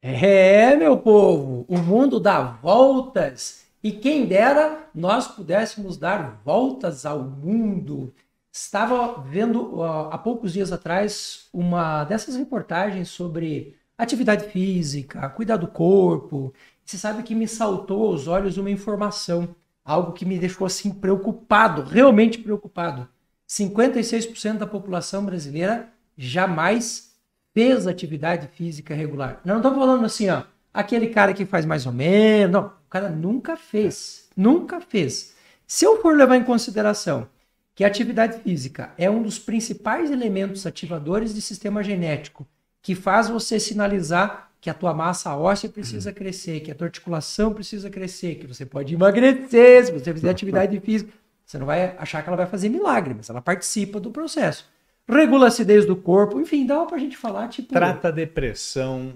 É, meu povo, o mundo dá voltas e quem dera nós pudéssemos dar voltas ao mundo. Estava vendo há poucos dias atrás uma dessas reportagens sobre atividade física, cuidar do corpo. Você sabe que me saltou aos olhos uma informação, algo que me deixou assim preocupado, realmente preocupado. 56% da população brasileira jamais fez atividade física regular. Não estou falando assim, ó, aquele cara que faz mais ou menos. Não, o cara nunca fez. Nunca fez. Se eu for levar em consideração que a atividade física é um dos principais elementos ativadores do sistema genético que faz você sinalizar que a tua massa óssea precisa crescer, que a tua articulação precisa crescer, que você pode emagrecer se você fizer atividade física. Você não vai achar que ela vai fazer milagre, mas ela participa do processo. Regula a acidez do corpo, enfim, dá pra gente falar, tipo... Trata depressão,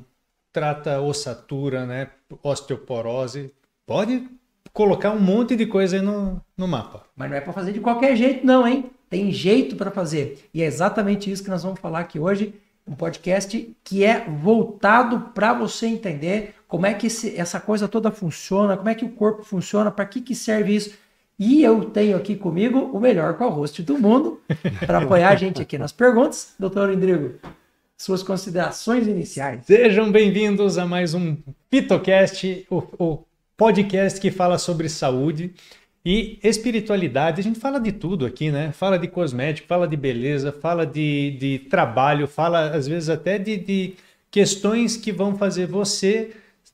trata ossatura, né? Osteoporose. Pode colocar um monte de coisa aí no mapa. Mas não é pra fazer de qualquer jeito não, hein? Tem jeito pra fazer. E é exatamente isso que nós vamos falar aqui hoje, um podcast que é voltado para você entender como é que essa coisa toda funciona, como é que o corpo funciona, para que serve isso. E eu tenho aqui comigo o melhor co-host do mundo para apoiar a gente aqui nas perguntas. Doutor Indrigo, suas considerações iniciais. Sejam bem-vindos a mais um PitoCast, o podcast que fala sobre saúde e espiritualidade. A gente fala de tudo aqui, né? Fala de cosmético, fala de beleza, fala de trabalho, fala às vezes até de questões que vão fazer você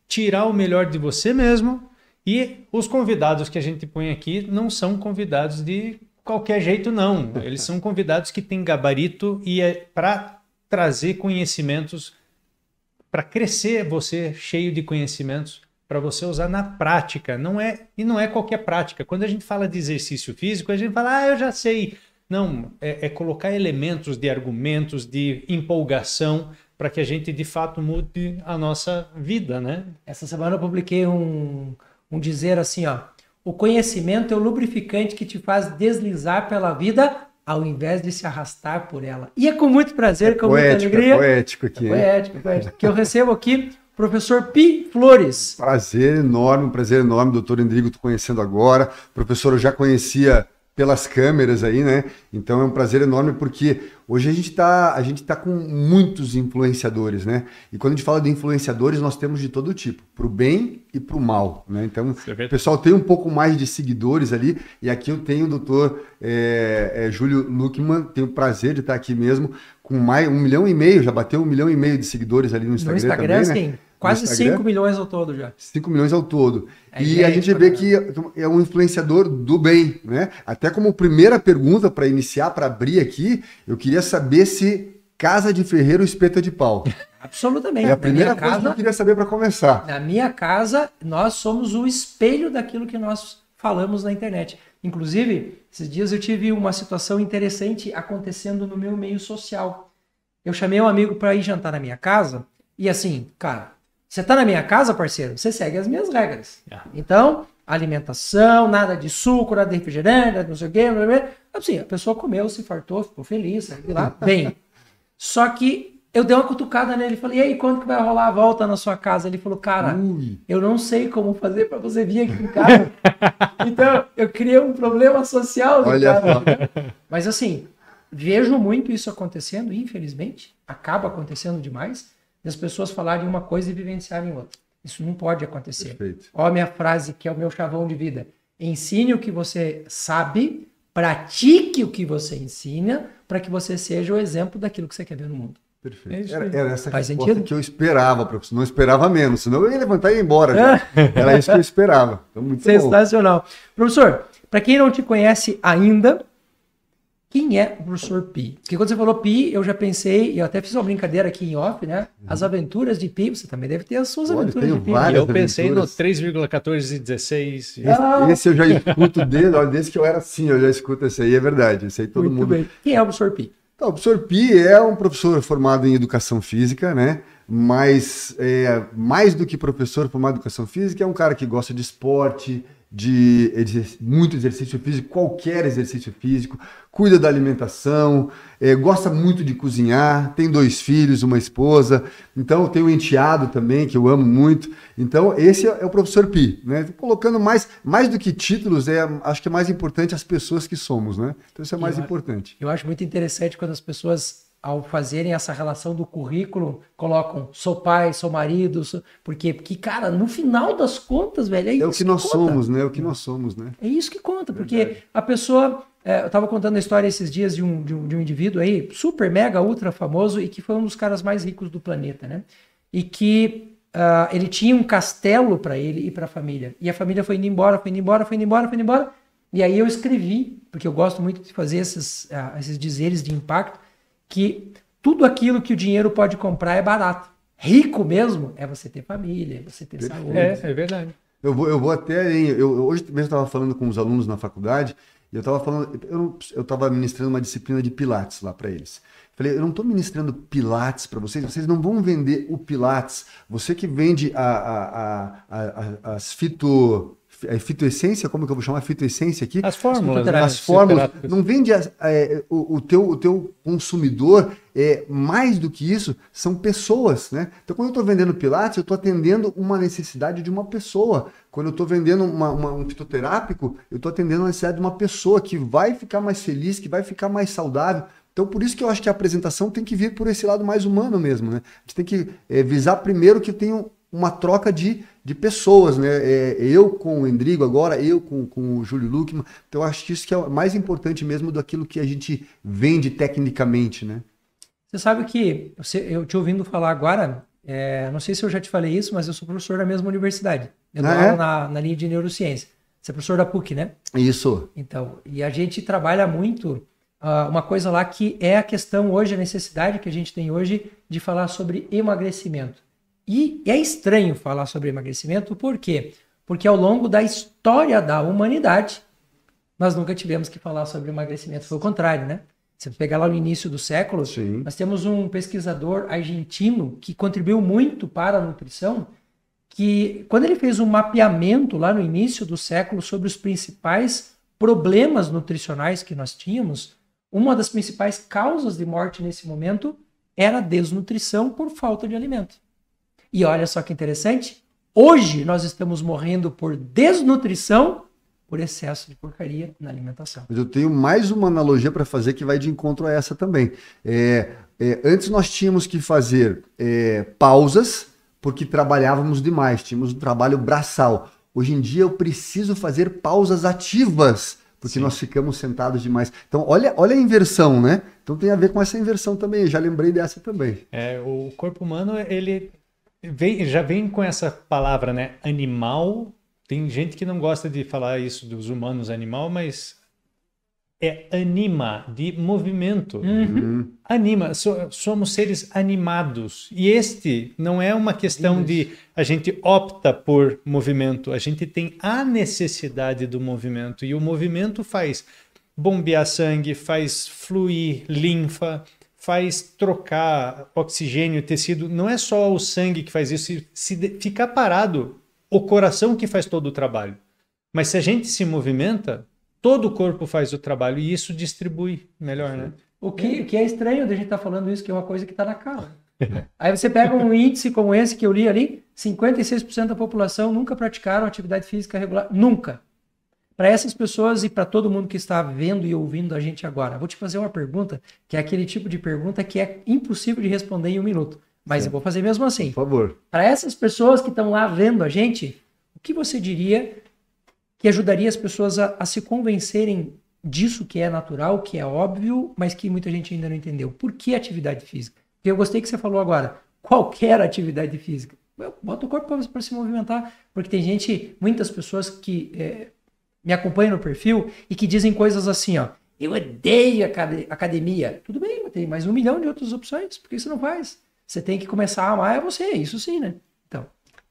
tirar o melhor de você mesmo. E os convidados que a gente põe aqui não são convidados de qualquer jeito, não. Eles são convidados que têm gabarito e é para trazer conhecimentos, para crescer você cheio de conhecimentos, para você usar na prática. Não é qualquer prática. Quando a gente fala de exercício físico, a gente fala, eu já sei. Não, é colocar elementos de argumentos, de empolgação, para que a gente de fato mude a nossa vida, né? Essa semana eu publiquei um dizer assim, ó, o conhecimento é o lubrificante que te faz deslizar pela vida ao invés de se arrastar por ela. E é com muito prazer, com muita alegria. É poético aqui. Poético, que eu recebo aqui o professor Pi Flores. Prazer enorme, doutor Indrigo, tô conhecendo agora. Professor, eu já conhecia pelas câmeras aí, né? Então é um prazer enorme porque hoje a gente tá com muitos influenciadores, né? E quando a gente fala de influenciadores, nós temos de todo tipo, pro bem e pro mal, né? Então o pessoal tem um pouco mais de seguidores ali, e aqui eu tenho o doutor Júlio Luckman, tenho o prazer de estar aqui mesmo, com mais 1,5 milhão, já bateu 1,5 milhão de seguidores ali no Instagram. No Instagram, também, sim. né? Quase 5 milhões ao todo já. 5 milhões ao todo. E a gente vê que é um influenciador do bem, né? Até como primeira pergunta para iniciar, para abrir aqui, eu queria saber se casa de ferreiro espeta de pau. Absolutamente. É a primeira coisa que eu queria saber para começar. Na minha casa, nós somos o espelho daquilo que nós falamos na internet. Inclusive, esses dias eu tive uma situação interessante acontecendo no meu meio social. Eu chamei um amigo para ir jantar na minha casa e assim, cara, você tá na minha casa, parceiro, você segue as minhas regras. Então, alimentação, nada de suco, nada de refrigerante, nada de não sei o quê. Assim, a pessoa comeu, se fartou, ficou feliz, saiu de lá, bem. Só que eu dei uma cutucada nele e falei, e aí, quando que vai rolar a volta na sua casa? Ele falou, cara, eu não sei como fazer para você vir aqui em casa. Então, eu criei um problema social. Olha só. Mas assim, vejo muito isso acontecendo, infelizmente, acaba acontecendo demais, das pessoas falarem uma coisa e vivenciarem outra. Isso não pode acontecer. Perfeito. Olha a minha frase, que é o meu chavão de vida. Ensine o que você sabe, pratique o que você ensina, para que você seja o exemplo daquilo que você quer ver no mundo. Perfeito. Era essa Faz resposta sentido? que eu esperava, professor. Não esperava menos, senão eu ia levantar e ir embora. Já. Era isso que eu esperava. Então, muito sensacional. Bom. Professor, para quem não te conhece ainda, quem é o professor Pi? Porque quando você falou Pi, eu já pensei, e eu até fiz uma brincadeira aqui em off, né? As aventuras de Pi, você também deve ter as suas aventuras de Pi. Eu pensei no 3,1416. Esse eu já escuto dele, olha, desde que eu era assim, eu já escuto esse aí, é verdade. Esse aí todo Muito mundo. Bem. Quem é o professor Pi? Então, o professor Pi é um professor formado em educação física, né? Mas mais do que professor formado em educação física, é um cara que gosta de esporte, muito exercício físico, qualquer exercício físico, cuida da alimentação, gosta muito de cozinhar, tem 2 filhos, uma esposa, então tem um enteado também, que eu amo muito. Então, esse é o professor Pi, né? Colocando mais do que títulos, acho que é mais importante as pessoas que somos, né? Então, isso é mais importante. Eu acho muito interessante quando as pessoas, ao fazerem essa relação do currículo, colocam sou pai, sou marido, porque, cara, no final das contas, velho, é isso o que nós somos, né? É o que nós somos, né? É isso que conta, porque a pessoa... eu estava contando a história esses dias de um indivíduo aí, super, mega, ultra famoso, e que foi um dos caras mais ricos do planeta, né? E que ele tinha um castelo para ele e para a família. E a família foi indo embora, foi indo embora, foi indo embora, foi indo embora. E aí eu escrevi, porque eu gosto muito de fazer esses dizeres de impacto, que tudo aquilo que o dinheiro pode comprar é barato. Rico mesmo é você ter família, é você ter saúde. É verdade. Eu vou até... hoje mesmo estava falando com os alunos na faculdade, e eu estava falando... Eu estava ministrando uma disciplina de Pilates lá para eles. Falei, eu não estou ministrando Pilates para vocês não vão vender o Pilates. Você que vende as fitoessência, como que eu vou chamar fitoessência aqui? As fórmulas. As fórmulas. Não vende o teu consumidor, mais do que isso, são pessoas, né? Então, quando eu estou vendendo Pilates, eu estou atendendo uma necessidade de uma pessoa. Quando eu estou vendendo um fitoterápico, eu estou atendendo a necessidade de uma pessoa que vai ficar mais feliz, que vai ficar mais saudável. Então, por isso que eu acho que a apresentação tem que vir por esse lado mais humano mesmo, né? A gente tem que visar primeiro que eu tenho uma troca de pessoas, né? Eu com o Endrigo agora, eu com o Júlio Luckmann. Então, eu acho que isso que é o mais importante mesmo daquilo que a gente vende tecnicamente, né? Você sabe que, eu te ouvindo falar agora, não sei se eu já te falei isso, mas eu sou professor da mesma universidade. Eu dou aula na linha de neurociência. Você é professor da PUC, né? Isso. Então, e a gente trabalha muito uma coisa lá que é a questão hoje, a necessidade que a gente tem hoje de falar sobre emagrecimento. E é estranho falar sobre emagrecimento, por quê? Porque ao longo da história da humanidade, nós nunca tivemos que falar sobre emagrecimento. Foi o contrário, né? Você pegar lá no início do século, sim, nós temos um pesquisador argentino que contribuiu muito para a nutrição, que quando ele fez um mapeamento lá no início do século sobre os principais problemas nutricionais que nós tínhamos, uma das principais causas de morte nesse momento era a desnutrição por falta de alimento. E olha só que interessante, hoje nós estamos morrendo por desnutrição por excesso de porcaria na alimentação. Mas eu tenho mais uma analogia para fazer que vai de encontro a essa também. Antes nós tínhamos que fazer pausas porque trabalhávamos demais, tínhamos um trabalho braçal. Hoje em dia eu preciso fazer pausas ativas porque nós ficamos sentados demais. Então olha a inversão, né? Então tem a ver com essa inversão também, já lembrei dessa também. O corpo humano, ele já vem com essa palavra, né? Animal. Tem gente que não gosta de falar isso dos humanos animal, mas anima, de movimento. Uhum. Anima, somos seres animados. E este não é uma questão de a gente opta por movimento, a gente tem a necessidade do movimento. E o movimento faz bombear sangue, faz fluir linfa, faz trocar oxigênio, tecido. Não é só o sangue que faz isso. Se ficar parado, o coração que faz todo o trabalho. Mas se a gente se movimenta, todo o corpo faz o trabalho e isso distribui melhor, né? O que é estranho de a gente estar falando isso, que é uma coisa que está na cara. Aí você pega um índice como esse que eu li ali, 56% da população nunca praticaram atividade física regular. Nunca. Para essas pessoas e para todo mundo que está vendo e ouvindo a gente agora, vou te fazer uma pergunta, que é aquele tipo de pergunta que é impossível de responder em um minuto. Mas eu vou fazer mesmo assim. Por favor. Para essas pessoas que estão lá vendo a gente, o que você diria que ajudaria as pessoas a se convencerem disso que é natural, que é óbvio, mas que muita gente ainda não entendeu? Por que atividade física? Porque eu gostei que você falou agora, qualquer atividade física. Bota o corpo para se movimentar, porque tem muitas pessoas que me acompanham no perfil e que dizem coisas assim, ó, eu odeio academia. Tudo bem, tem mais 1 milhão de outras opções, por que você não faz? Você tem que começar a amar você, isso sim, né? Então.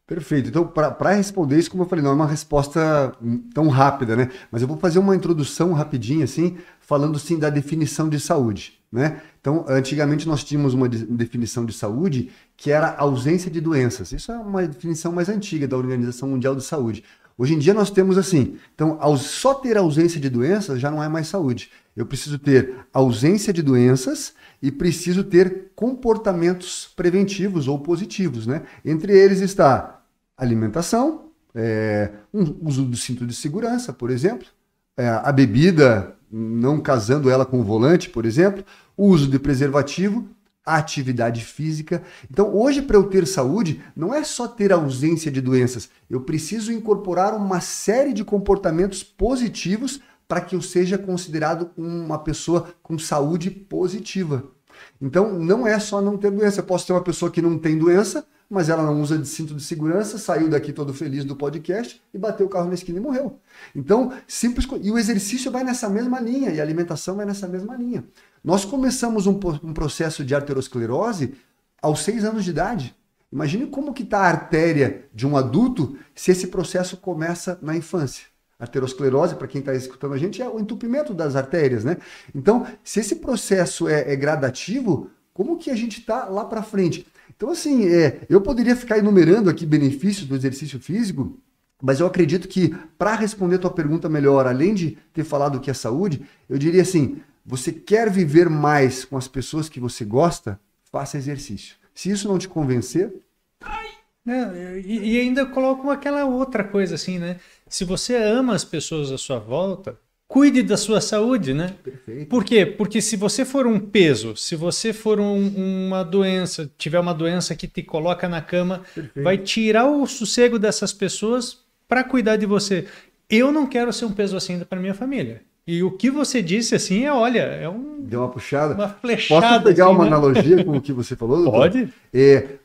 Perfeito. Então, para responder isso, como eu falei, não é uma resposta tão rápida, né? Mas eu vou fazer uma introdução rapidinha, assim, falando, sim, da definição de saúde, né? Então, antigamente nós tínhamos uma definição de saúde que era ausência de doenças. Isso é uma definição mais antiga da Organização Mundial de Saúde. Hoje em dia nós temos assim, então só ter ausência de doenças já não é mais saúde. Eu preciso ter ausência de doenças e preciso ter comportamentos preventivos ou positivos, né? Entre eles está alimentação, um uso do cinto de segurança, por exemplo, a bebida, não casando ela com o volante, por exemplo, o uso de preservativo, a atividade física. Então, hoje, para eu ter saúde, não é só ter ausência de doenças. Eu preciso incorporar uma série de comportamentos positivos para que eu seja considerado uma pessoa com saúde positiva. Então, não é só não ter doença. Eu posso ter uma pessoa que não tem doença, mas ela não usa de cinto de segurança, saiu daqui todo feliz do podcast e bateu o carro na esquina e morreu. Então, simples. E o exercício vai nessa mesma linha, e a alimentação vai nessa mesma linha. Nós começamos um processo de arteriosclerose aos 6 anos de idade. Imagine como que está a artéria de um adulto se esse processo começa na infância. Arteriosclerose, para quem está escutando a gente, é o entupimento das artérias, né? Então, se esse processo é gradativo, como que a gente está lá para frente? Então, assim, eu poderia ficar enumerando aqui benefícios do exercício físico, mas eu acredito que, para responder a tua pergunta melhor, além de ter falado o que é saúde, eu diria assim, você quer viver mais com as pessoas que você gosta? Faça exercício. Se isso não te convencer... E ainda coloco aquela outra coisa assim, né? Se você ama as pessoas à sua volta, cuide da sua saúde, né? Perfeito. Por quê? Porque se você for um peso, se você for uma doença, tiver uma doença que te coloca na cama, Perfeito. vai tirar o sossego dessas pessoas para cuidar de você. Eu não quero ser um peso assim para minha família. E o que você disse assim é Deu uma puxada. Uma flechada. Posso pegar assim, uma né? analogia com o que você falou, doutor? Pode.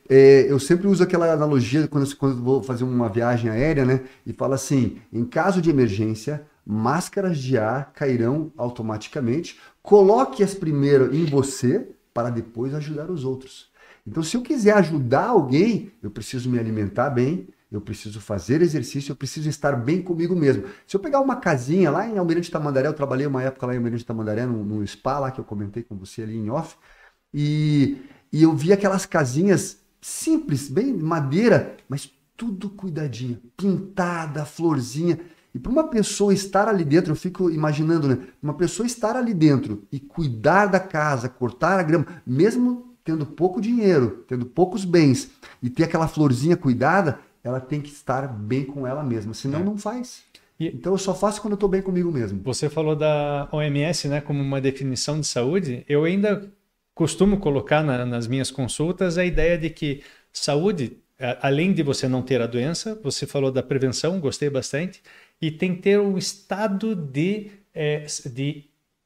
Eu sempre uso aquela analogia quando vou fazer uma viagem aérea, né? E falo assim, em caso de emergência, máscaras de ar cairão automaticamente. Coloque-as primeiro em você para depois ajudar os outros. Então, se eu quiser ajudar alguém, eu preciso me alimentar bem, eu preciso fazer exercício, eu preciso estar bem comigo mesmo. Se eu pegar uma casinha lá em Almirante Tamandaré, eu trabalhei uma época lá em Almirante Tamandaré, num spa lá que eu comentei com você ali em off, e eu vi aquelas casinhas simples, bem madeira, mas tudo cuidadinho, pintada, florzinha. E para uma pessoa estar ali dentro, eu fico imaginando, né? Uma pessoa estar ali dentro e cuidar da casa, cortar a grama, mesmo tendo pouco dinheiro, tendo poucos bens, e ter aquela florzinha cuidada, ela tem que estar bem com ela mesma, senão não faz. Então eu só faço quando eu estou bem comigo mesmo. Você falou da OMS, né, como uma definição de saúde. Eu ainda costumo colocar nas minhas consultas a ideia de que saúde, além de você não ter a doença, você falou da prevenção, gostei bastante, e tem que ter um estado de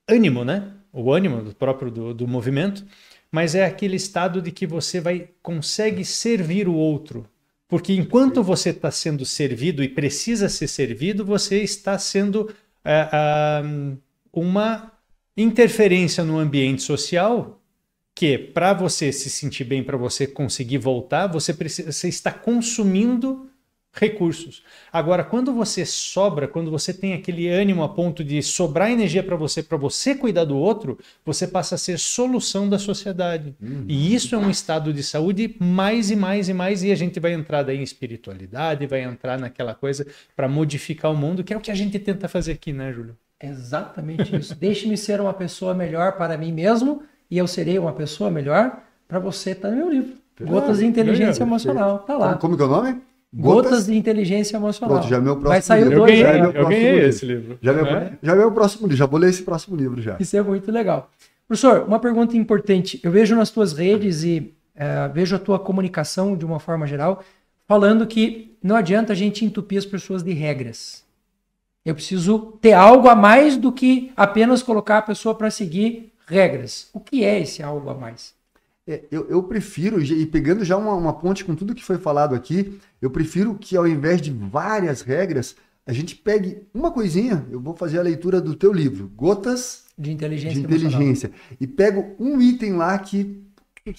ânimo, né? O ânimo do próprio do movimento, mas é aquele estado de que você consegue servir o outro. Porque enquanto você está sendo servido e precisa ser servido, você está sendo uma interferência no ambiente social que, para você se sentir bem, para você conseguir voltar, você está consumindo recursos. Agora, quando você sobra, quando você tem aquele ânimo a ponto de sobrar energia para você cuidar do outro, você passa a ser solução da sociedade. E isso é um estado de saúde mais e mais e mais, e a gente vai entrar daí em espiritualidade, vai entrar naquela coisa para modificar o mundo, que é o que a gente tenta fazer aqui, né, Júlio? Exatamente isso. Deixe-me ser uma pessoa melhor para mim mesmo, e eu serei uma pessoa melhor para você. Tá no meu livro. Gotas de Inteligência Emocional. Tá lá. Como que é o nome? Gotas de Inteligência Emocional. Pronto, já é meu próximo Vai sair livro. o 2. Eu ganhei esse livro. Já é meu próximo livro. Já vou ler esse próximo livro já. Isso é muito legal. Professor, uma pergunta importante. Eu vejo nas tuas redes e vejo a tua comunicação de uma forma geral, falando que não adianta a gente entupir as pessoas de regras. Eu preciso ter algo a mais do que apenas colocar a pessoa para seguir regras. O que é esse algo a mais? Eu prefiro, e pegando já uma ponte com tudo que foi falado aqui, eu prefiro que ao invés de várias regras, a gente pegue uma coisinha. Eu vou fazer a leitura do teu livro, Gotas de Inteligência. E pego um item lá que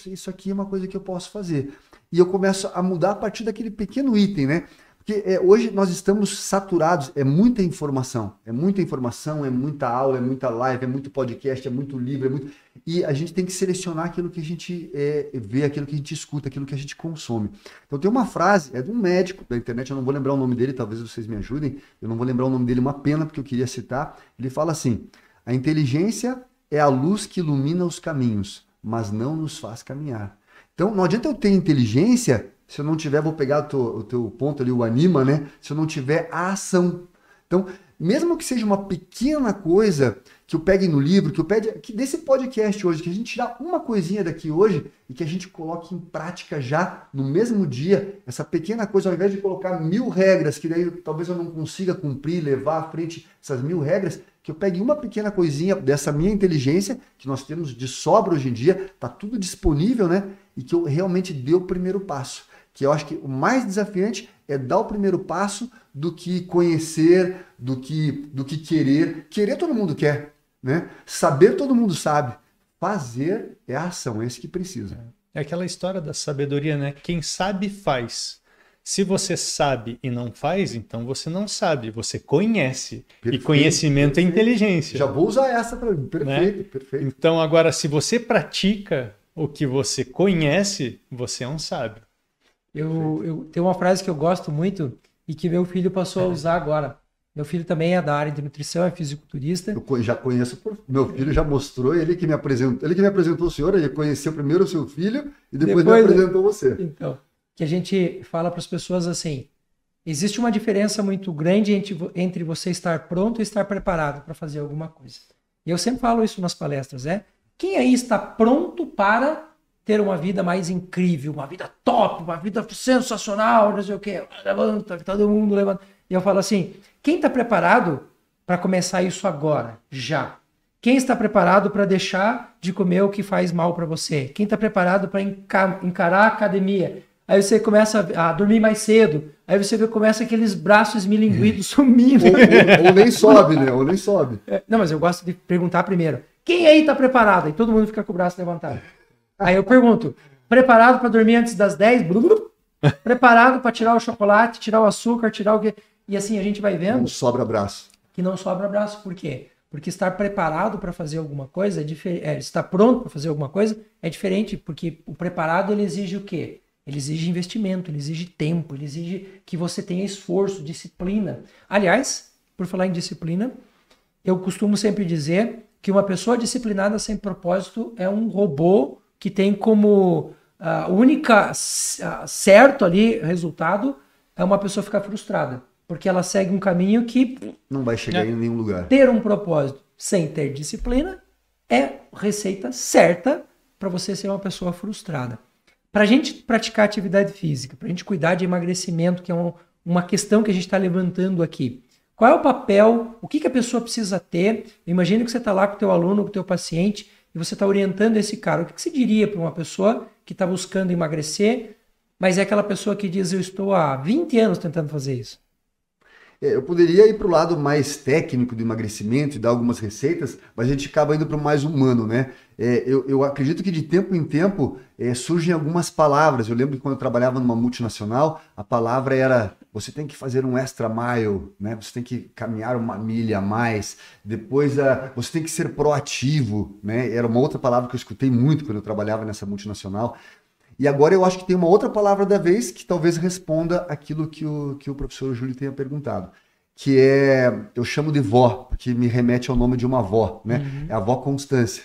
isso aqui é uma coisa que eu posso fazer. E eu começo a mudar a partir daquele pequeno item, né? Porque hoje nós estamos saturados, é muita informação, é muita aula, é muita live, é muito podcast, é muito livro, e a gente tem que selecionar aquilo que a gente vê, aquilo que a gente escuta, aquilo que a gente consome. Então tem uma frase, é de um médico da internet, eu não vou lembrar o nome dele, talvez vocês me ajudem, eu não vou lembrar o nome dele, uma pena, porque eu queria citar. Ele fala assim: a inteligência é a luz que ilumina os caminhos, mas não nos faz caminhar. Então não adianta eu ter inteligência se eu não tiver, vou pegar o teu ponto ali, o anima, né? Se eu não tiver a ação. Então, mesmo que seja uma pequena coisa que eu pegue no livro, que desse podcast hoje, que a gente tirar uma coisinha daqui hoje e que a gente coloque em prática já no mesmo dia, essa pequena coisa, ao invés de colocar 1000 regras, que daí talvez eu não consiga cumprir, levar à frente essas 1000 regras, que eu pegue uma pequena coisinha dessa minha inteligência, que nós temos de sobra hoje em dia, tá tudo disponível, né? E que eu realmente dê o primeiro passo. Que eu acho que o mais desafiante é dar o primeiro passo do que conhecer, do que querer. Querer todo mundo quer, né? Saber todo mundo sabe. Fazer é a ação, é esse que precisa. É aquela história da sabedoria, né? Quem sabe faz. Se você sabe e não faz, então você não sabe, você conhece. Perfeito, e conhecimento é inteligência. Já vou usar essa para mim. Perfeito, né? Perfeito. Então agora, se você pratica o que você conhece, você é um sábio. Eu tenho uma frase que eu gosto muito e que meu filho passou a usar agora. Meu filho também é da área de nutrição, é fisiculturista. Eu já conheço, meu filho já mostrou, ele que me apresentou o senhor, ele conheceu primeiro o seu filho e depois me apresentou você. Então, que a gente fala para as pessoas assim, existe uma diferença muito grande entre você estar pronto e estar preparado para fazer alguma coisa. E eu sempre falo isso nas palestras, quem aí está pronto para ter uma vida mais incrível, uma vida top, uma vida sensacional, não sei o quê, levanta, todo mundo levanta. E eu falo assim, quem está preparado para começar isso agora, já? Quem está preparado para deixar de comer o que faz mal para você? Quem está preparado para encarar a academia? Aí você começa a dormir mais cedo, aí você começa aqueles braços milinguidos sumindo. Ou nem sobe, né? Ou nem sobe. Não, mas eu gosto de perguntar primeiro, quem aí está preparado? E todo mundo fica com o braço levantado. Aí eu pergunto, preparado para dormir antes das 10? Preparado para tirar o chocolate, tirar o açúcar, tirar o quê? E assim a gente vai vendo... Não sobra braço. Que não sobra braço. Por quê? Porque estar preparado para fazer alguma coisa é diferente. Estar pronto para fazer alguma coisa é diferente, porque o preparado ele exige o quê? Ele exige investimento, ele exige tempo, ele exige que você tenha esforço, disciplina. Aliás, por falar em disciplina, eu costumo sempre dizer que uma pessoa disciplinada sem propósito é um robô que tem como única certo ali resultado é uma pessoa ficar frustrada, porque ela segue um caminho que não vai chegar em nenhum lugar. Ter um propósito sem ter disciplina é receita certa para você ser uma pessoa frustrada. Para a gente praticar atividade física, para a gente cuidar de emagrecimento, que é uma questão que a gente está levantando aqui, qual é o papel, o que a pessoa precisa ter? Imagina que você está lá com o teu aluno, com o teu paciente, e você está orientando esse cara. O que você diria para uma pessoa que está buscando emagrecer, mas é aquela pessoa que diz, eu estou há 20 anos tentando fazer isso? Eu poderia ir para o lado mais técnico do emagrecimento e dar algumas receitas, mas a gente acaba indo para o mais humano, né? Eu acredito que de tempo em tempo surgem algumas palavras. Eu lembro que quando eu trabalhava numa multinacional, a palavra era, você tem que fazer um extra mile, né? Você tem que caminhar uma milha a mais. Depois, você tem que ser proativo, né? Era uma outra palavra que eu escutei muito quando eu trabalhava nessa multinacional. E agora eu acho que tem uma outra palavra da vez que talvez responda aquilo que o professor Júlio tenha perguntado, que eu chamo de vó, porque me remete ao nome de uma avó, né? Uhum. É a avó Constância.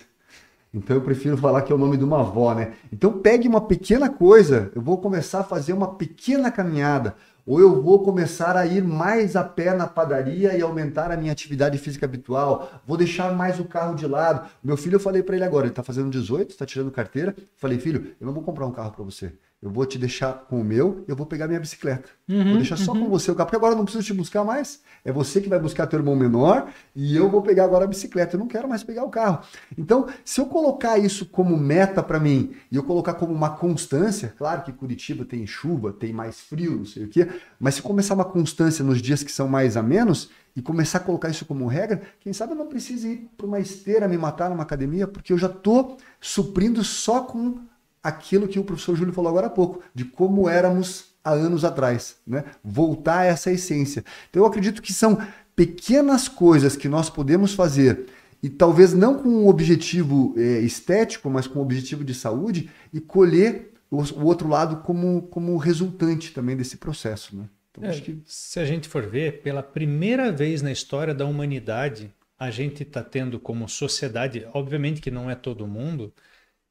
Então eu prefiro falar que é o nome de uma avó, né? Então pegue uma pequena coisa, eu vou começar a fazer uma pequena caminhada, ou eu vou começar a ir mais a pé na padaria e aumentar a minha atividade física habitual, vou deixar mais o carro de lado. Meu filho, eu falei para ele agora, ele está fazendo 18, está tirando carteira, falei, filho, eu não vou comprar um carro para você, eu vou te deixar com o meu, eu vou pegar minha bicicleta. Vou deixar só com você o carro, porque agora eu não preciso te buscar mais. É você que vai buscar teu irmão menor e eu vou pegar agora a bicicleta. Eu não quero mais pegar o carro. Então, se eu colocar isso como meta para mim e eu colocar como uma constância, claro que Curitiba tem chuva, tem mais frio, não sei o quê, mas se começar uma constância nos dias que são mais a menos e começar a colocar isso como regra, quem sabe eu não preciso ir para uma esteira me matar numa academia, porque eu já estou suprindo só com aquilo que o professor Júlio falou agora há pouco, de como éramos há anos atrás, né? Voltar a essa essência. Então eu acredito que são pequenas coisas que nós podemos fazer, e talvez não com um objetivo estético, mas com um objetivo de saúde, e colher o outro lado como resultante também desse processo, né? Então, acho que... Se a gente for ver, pela primeira vez na história da humanidade, a gente está tendo como sociedade, obviamente que não é todo mundo,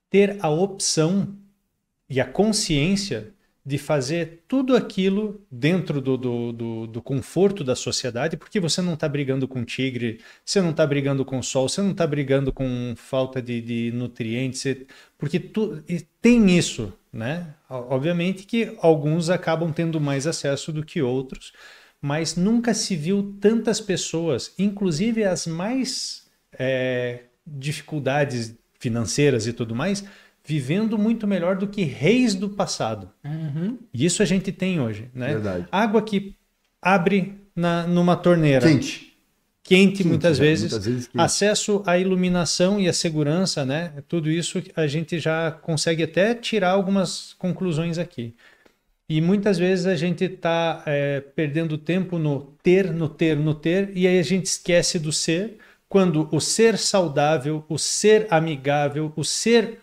ter a opção e a consciência de fazer tudo aquilo dentro do conforto da sociedade, porque você não está brigando com tigre, você não está brigando com sol, você não está brigando com falta de nutrientes, porque tem isso, né? Obviamente que alguns acabam tendo mais acesso do que outros, mas nunca se viu tantas pessoas, inclusive as mais dificuldades financeiras e tudo mais, vivendo muito melhor do que reis do passado. Uhum. E isso a gente tem hoje, né? Verdade. Água que abre numa torneira. Quente muitas vezes quente. Acesso à iluminação e à segurança, né? Tudo isso a gente já consegue até tirar algumas conclusões aqui. E muitas vezes a gente está perdendo tempo no ter, e aí a gente esquece do ser, quando o ser saudável, o ser amigável, o ser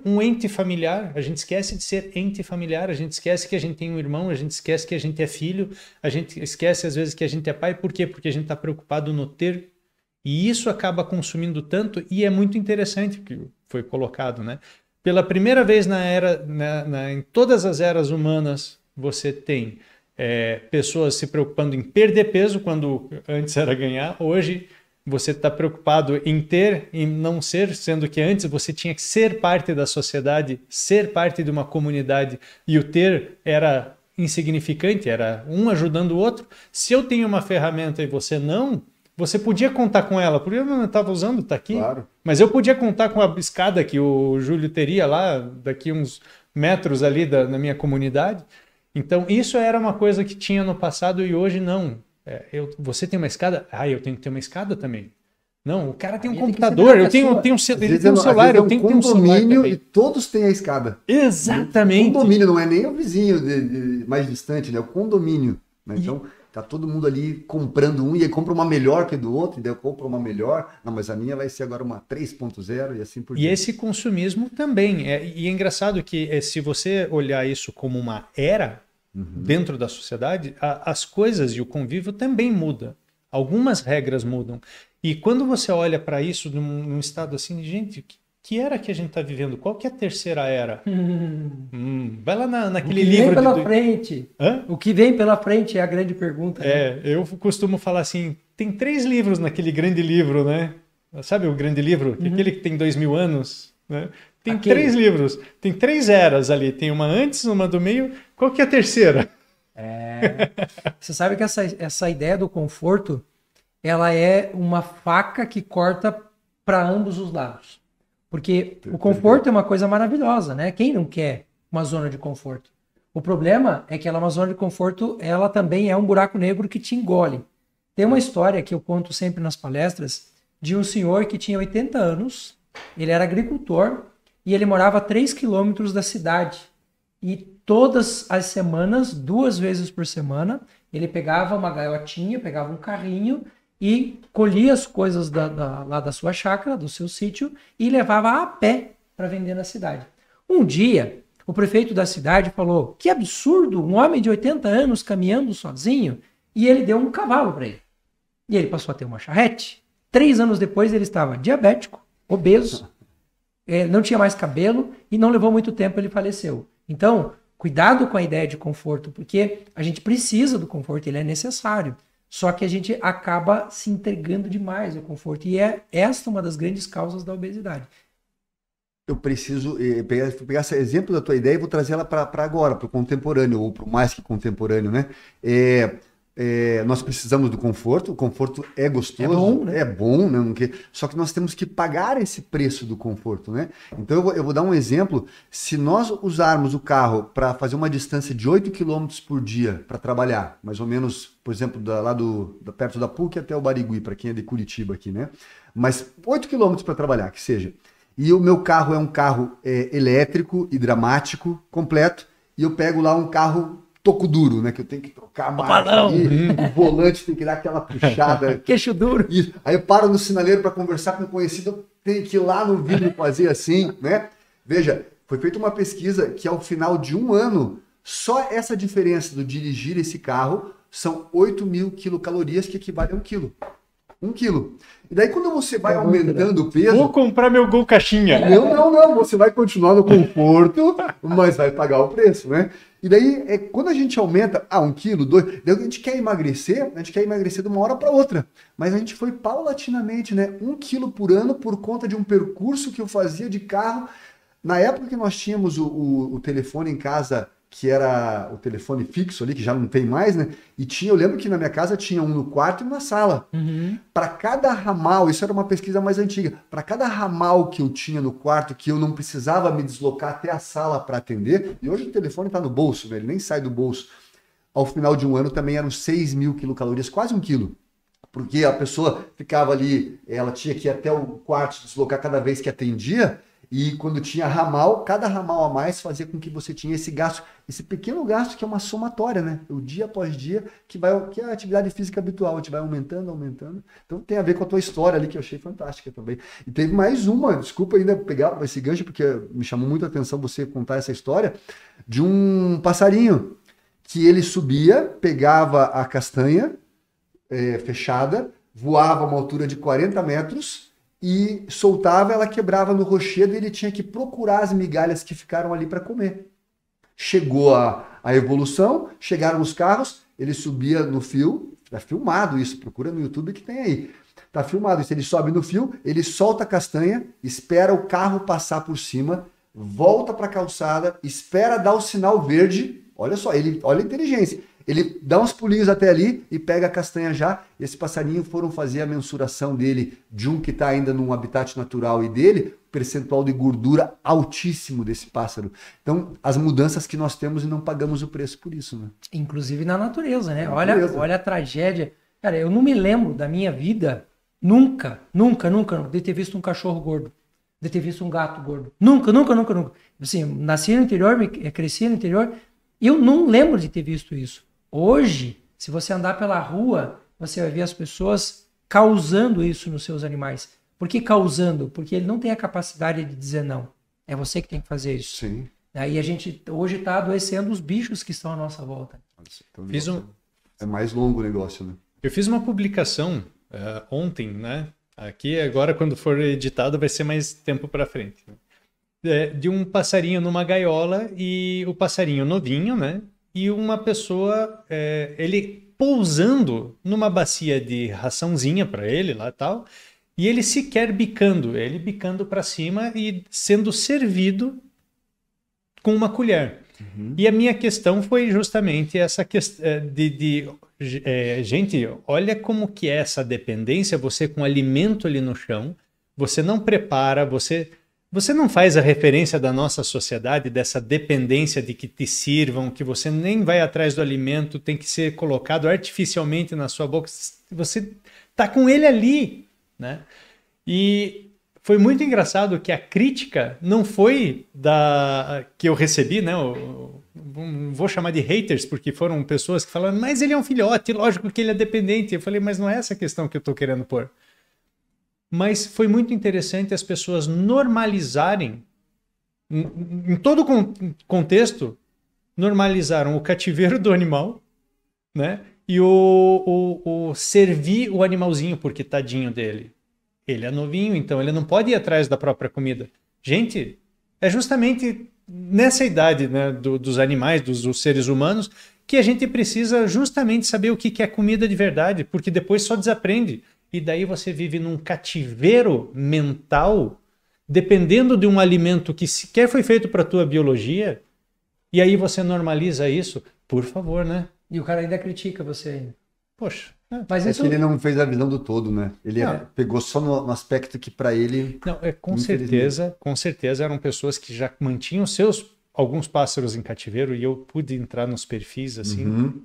um ente familiar, a gente esquece de ser ente familiar, a gente esquece que a gente tem um irmão, a gente esquece que a gente é filho, a gente esquece às vezes que a gente é pai. Por quê? Porque a gente está preocupado no ter, e isso acaba consumindo tanto, e é muito interessante o que foi colocado, né? Pela primeira vez em todas as eras humanas, você tem pessoas se preocupando em perder peso, quando antes era ganhar. Hoje você está preocupado em ter e não ser, sendo que antes você tinha que ser parte da sociedade, ser parte de uma comunidade, e o ter era insignificante, era um ajudando o outro. Se eu tenho uma ferramenta e você não, você podia contar com ela, porque eu não estava usando, está aqui. Claro. Mas eu podia contar com a escada que o Júlio teria lá, daqui uns metros ali na minha comunidade. Então isso era uma coisa que tinha no passado e hoje não. Você tem uma escada? Eu tenho que ter uma escada também. Não, o cara tem um computador, ele tem um celular, eu tenho que ter um condomínio e todos têm a escada. Exatamente. O condomínio não é nem o vizinho mais distante, né? É o condomínio. Né? Então, tá todo mundo ali comprando um, e aí compra uma melhor que do outro, e daí eu compro uma melhor. Não, mas a minha vai ser agora uma 3.0 e assim por diante. E esse consumismo também. E é engraçado que se você olhar isso como uma era, dentro da sociedade, as coisas e o convívio também mudam. Algumas regras mudam. E quando você olha para isso num estado assim, gente, que era que a gente está vivendo? Qual que é a terceira era? Vai lá naquele livro... O que vem pela frente. Hã? O que vem pela frente é a grande pergunta. Né? Eu costumo falar assim, tem 3 livros naquele grande livro, né? Sabe o grande livro? Aquele que tem 2000 anos, né? Tem 3 livros, tem 3 eras ali. Tem uma antes, uma do meio. Qual que é a terceira? Você sabe que essa ideia do conforto, ela é uma faca que corta para ambos os lados. Porque o conforto é uma coisa maravilhosa, né? Quem não quer uma zona de conforto? O problema é que ela é uma zona de conforto, ela também é um buraco negro que te engole. Tem uma história que eu conto sempre nas palestras de um senhor que tinha 80 anos, ele era agricultor, e ele morava a 3 quilômetros da cidade. E todas as semanas, 2 vezes por semana, ele pegava uma gaiotinha, pegava um carrinho e colhia as coisas lá da sua chácara, do seu sítio, e levava a pé para vender na cidade. Um dia, o prefeito da cidade falou: que absurdo, um homem de 80 anos caminhando sozinho, e ele deu um cavalo para ele. E ele passou a ter uma charrete. 3 anos depois ele estava diabético, obeso, não tinha mais cabelo e não levou muito tempo, ele faleceu. Então, cuidado com a ideia de conforto, porque a gente precisa do conforto, ele é necessário. Só que a gente acaba se entregando demais ao conforto. E é esta uma das grandes causas da obesidade. Eu preciso pegar esse exemplo da tua ideia e vou trazer ela para agora, para o contemporâneo, ou para o mais que contemporâneo, né? Nós precisamos do conforto, o conforto é gostoso, é bom, né? Só que nós temos que pagar esse preço do conforto, né? Então eu vou dar um exemplo. Se nós usarmos o carro para fazer uma distância de 8 km por dia para trabalhar, mais ou menos, por exemplo, perto da PUC até o Barigui, para quem é de Curitiba aqui, né? Mas 8 km para trabalhar, que seja. E o meu carro é um carro elétrico, hidráulico, completo. e eu pego lá um carro toco duro, né? Que eu tenho que trocar a marcha, balão. o volante tem que dar aquela puxada. Queixo duro. Isso. Aí eu paro no sinaleiro para conversar com um conhecido, eu tenho que ir lá no vidro fazer assim, né? Veja, foi feita uma pesquisa que ao final de um ano, só essa diferença do dirigir esse carro são 8.000 quilocalorias, que equivale a 1 quilo. 1 quilo. E daí quando você vai aumentando o peso... Vou comprar meu Gol caixinha. Não. Você vai continuar no conforto, mas vai pagar o preço, né? E daí, quando a gente aumenta, 1 quilo, 2... Daí a gente quer emagrecer de uma hora para outra. Mas a gente foi paulatinamente, né? 1 quilo por ano por conta de um percurso que eu fazia de carro. Na época que nós tínhamos o telefone em casa, que era o telefone fixo ali, que já não tem mais, né? E eu lembro que na minha casa tinha um no quarto e um na sala. Para cada ramal, isso era uma pesquisa mais antiga, para cada ramal que eu tinha no quarto, que eu não precisava me deslocar até a sala para atender, e hoje o telefone está no bolso, né? Ele nem sai do bolso. Ao final de um ano também eram 6.000 quilocalorias, quase 1 quilo. Porque a pessoa ficava ali, ela tinha que ir até o quarto se deslocar cada vez que atendia, e quando tinha ramal, cada ramal a mais fazia com que você tinha esse gasto, esse pequeno gasto que é uma somatória, né? O dia após dia, que é a atividade física habitual, a gente vai aumentando. Então tem a ver com a tua história ali, que eu achei fantástica também. E teve mais uma, desculpa ainda pegar esse gancho, porque me chamou muito a atenção você contar essa história, de um passarinho, que ele subia, pegava a castanha fechada, voava a uma altura de 40 metros, e soltava, ela quebrava no rochedo e ele tinha que procurar as migalhas que ficaram ali para comer. Chegou a evolução, chegaram os carros, ele subia no fio, está filmado isso, procura no YouTube que tem aí. Está filmado isso, ele sobe no fio, ele solta a castanha, espera o carro passar por cima, volta para a calçada, espera dar o sinal verde, olha só, olha a inteligência. Ele dá uns pulinhos até ali e pega a castanha já. Esse passarinho foram fazer a mensuração dele, de um que está ainda num habitat natural e dele, percentual de gordura altíssimo desse pássaro. Então, as mudanças que nós temos e não pagamos o preço por isso, né? Inclusive na natureza, né? Olha a tragédia. Cara, eu não me lembro da minha vida, nunca, de ter visto um cachorro gordo, de ter visto um gato gordo. Nunca. Assim, nasci no interior, cresci no interior, eu não lembro de ter visto isso. Hoje, se você andar pela rua, você vai ver as pessoas causando isso nos seus animais. Por que causando? Porque ele não tem a capacidade de dizer não. É você que tem que fazer isso. Sim. Aí a gente hoje está adoecendo os bichos que estão à nossa volta. É mais longo o negócio, né? Eu fiz uma publicação ontem, né? Aqui agora, quando for editado, vai ser mais tempo para frente. Né? De um passarinho numa gaiola e o passarinho novinho, né? E uma pessoa, ele pousando numa bacia de raçãozinha para ele lá e tal, e ele sequer bicando, ele bicando para cima e sendo servido com uma colher. Uhum. E a minha questão foi justamente essa questão gente, olha como que é essa dependência, você com alimento ali no chão, você não prepara, você não faz a referência da nossa sociedade, dessa dependência de que te sirvam, que você nem vai atrás do alimento, tem que ser colocado artificialmente na sua boca. Você tá com ele ali, né? E foi muito engraçado que a crítica não foi que eu recebi, né? Vou chamar de haters, porque foram pessoas que falaram, mas ele é um filhote, lógico que ele é dependente. Eu falei, mas não é essa questão que eu tô querendo pôr. Mas foi muito interessante as pessoas normalizarem, em todo contexto, normalizaram o cativeiro do animal, né? E o servir o animalzinho, porque tadinho dele. Ele é novinho, então ele não pode ir atrás da própria comida. Gente, é justamente nessa idade, né, dos animais, dos seres humanos, que a gente precisa justamente saber o que é comida de verdade, porque depois só desaprende. E daí você vive num cativeiro mental, dependendo de um alimento que sequer foi feito para a tua biologia, e aí você normaliza isso, por favor, né? E o cara ainda critica você ainda. Poxa. Mas isso... que ele não fez a visão do todo, né? Ele pegou só no aspecto que para ele... Não, com certeza eram pessoas que já mantinham alguns pássaros em cativeiro, e eu pude entrar nos perfis, assim. Uhum.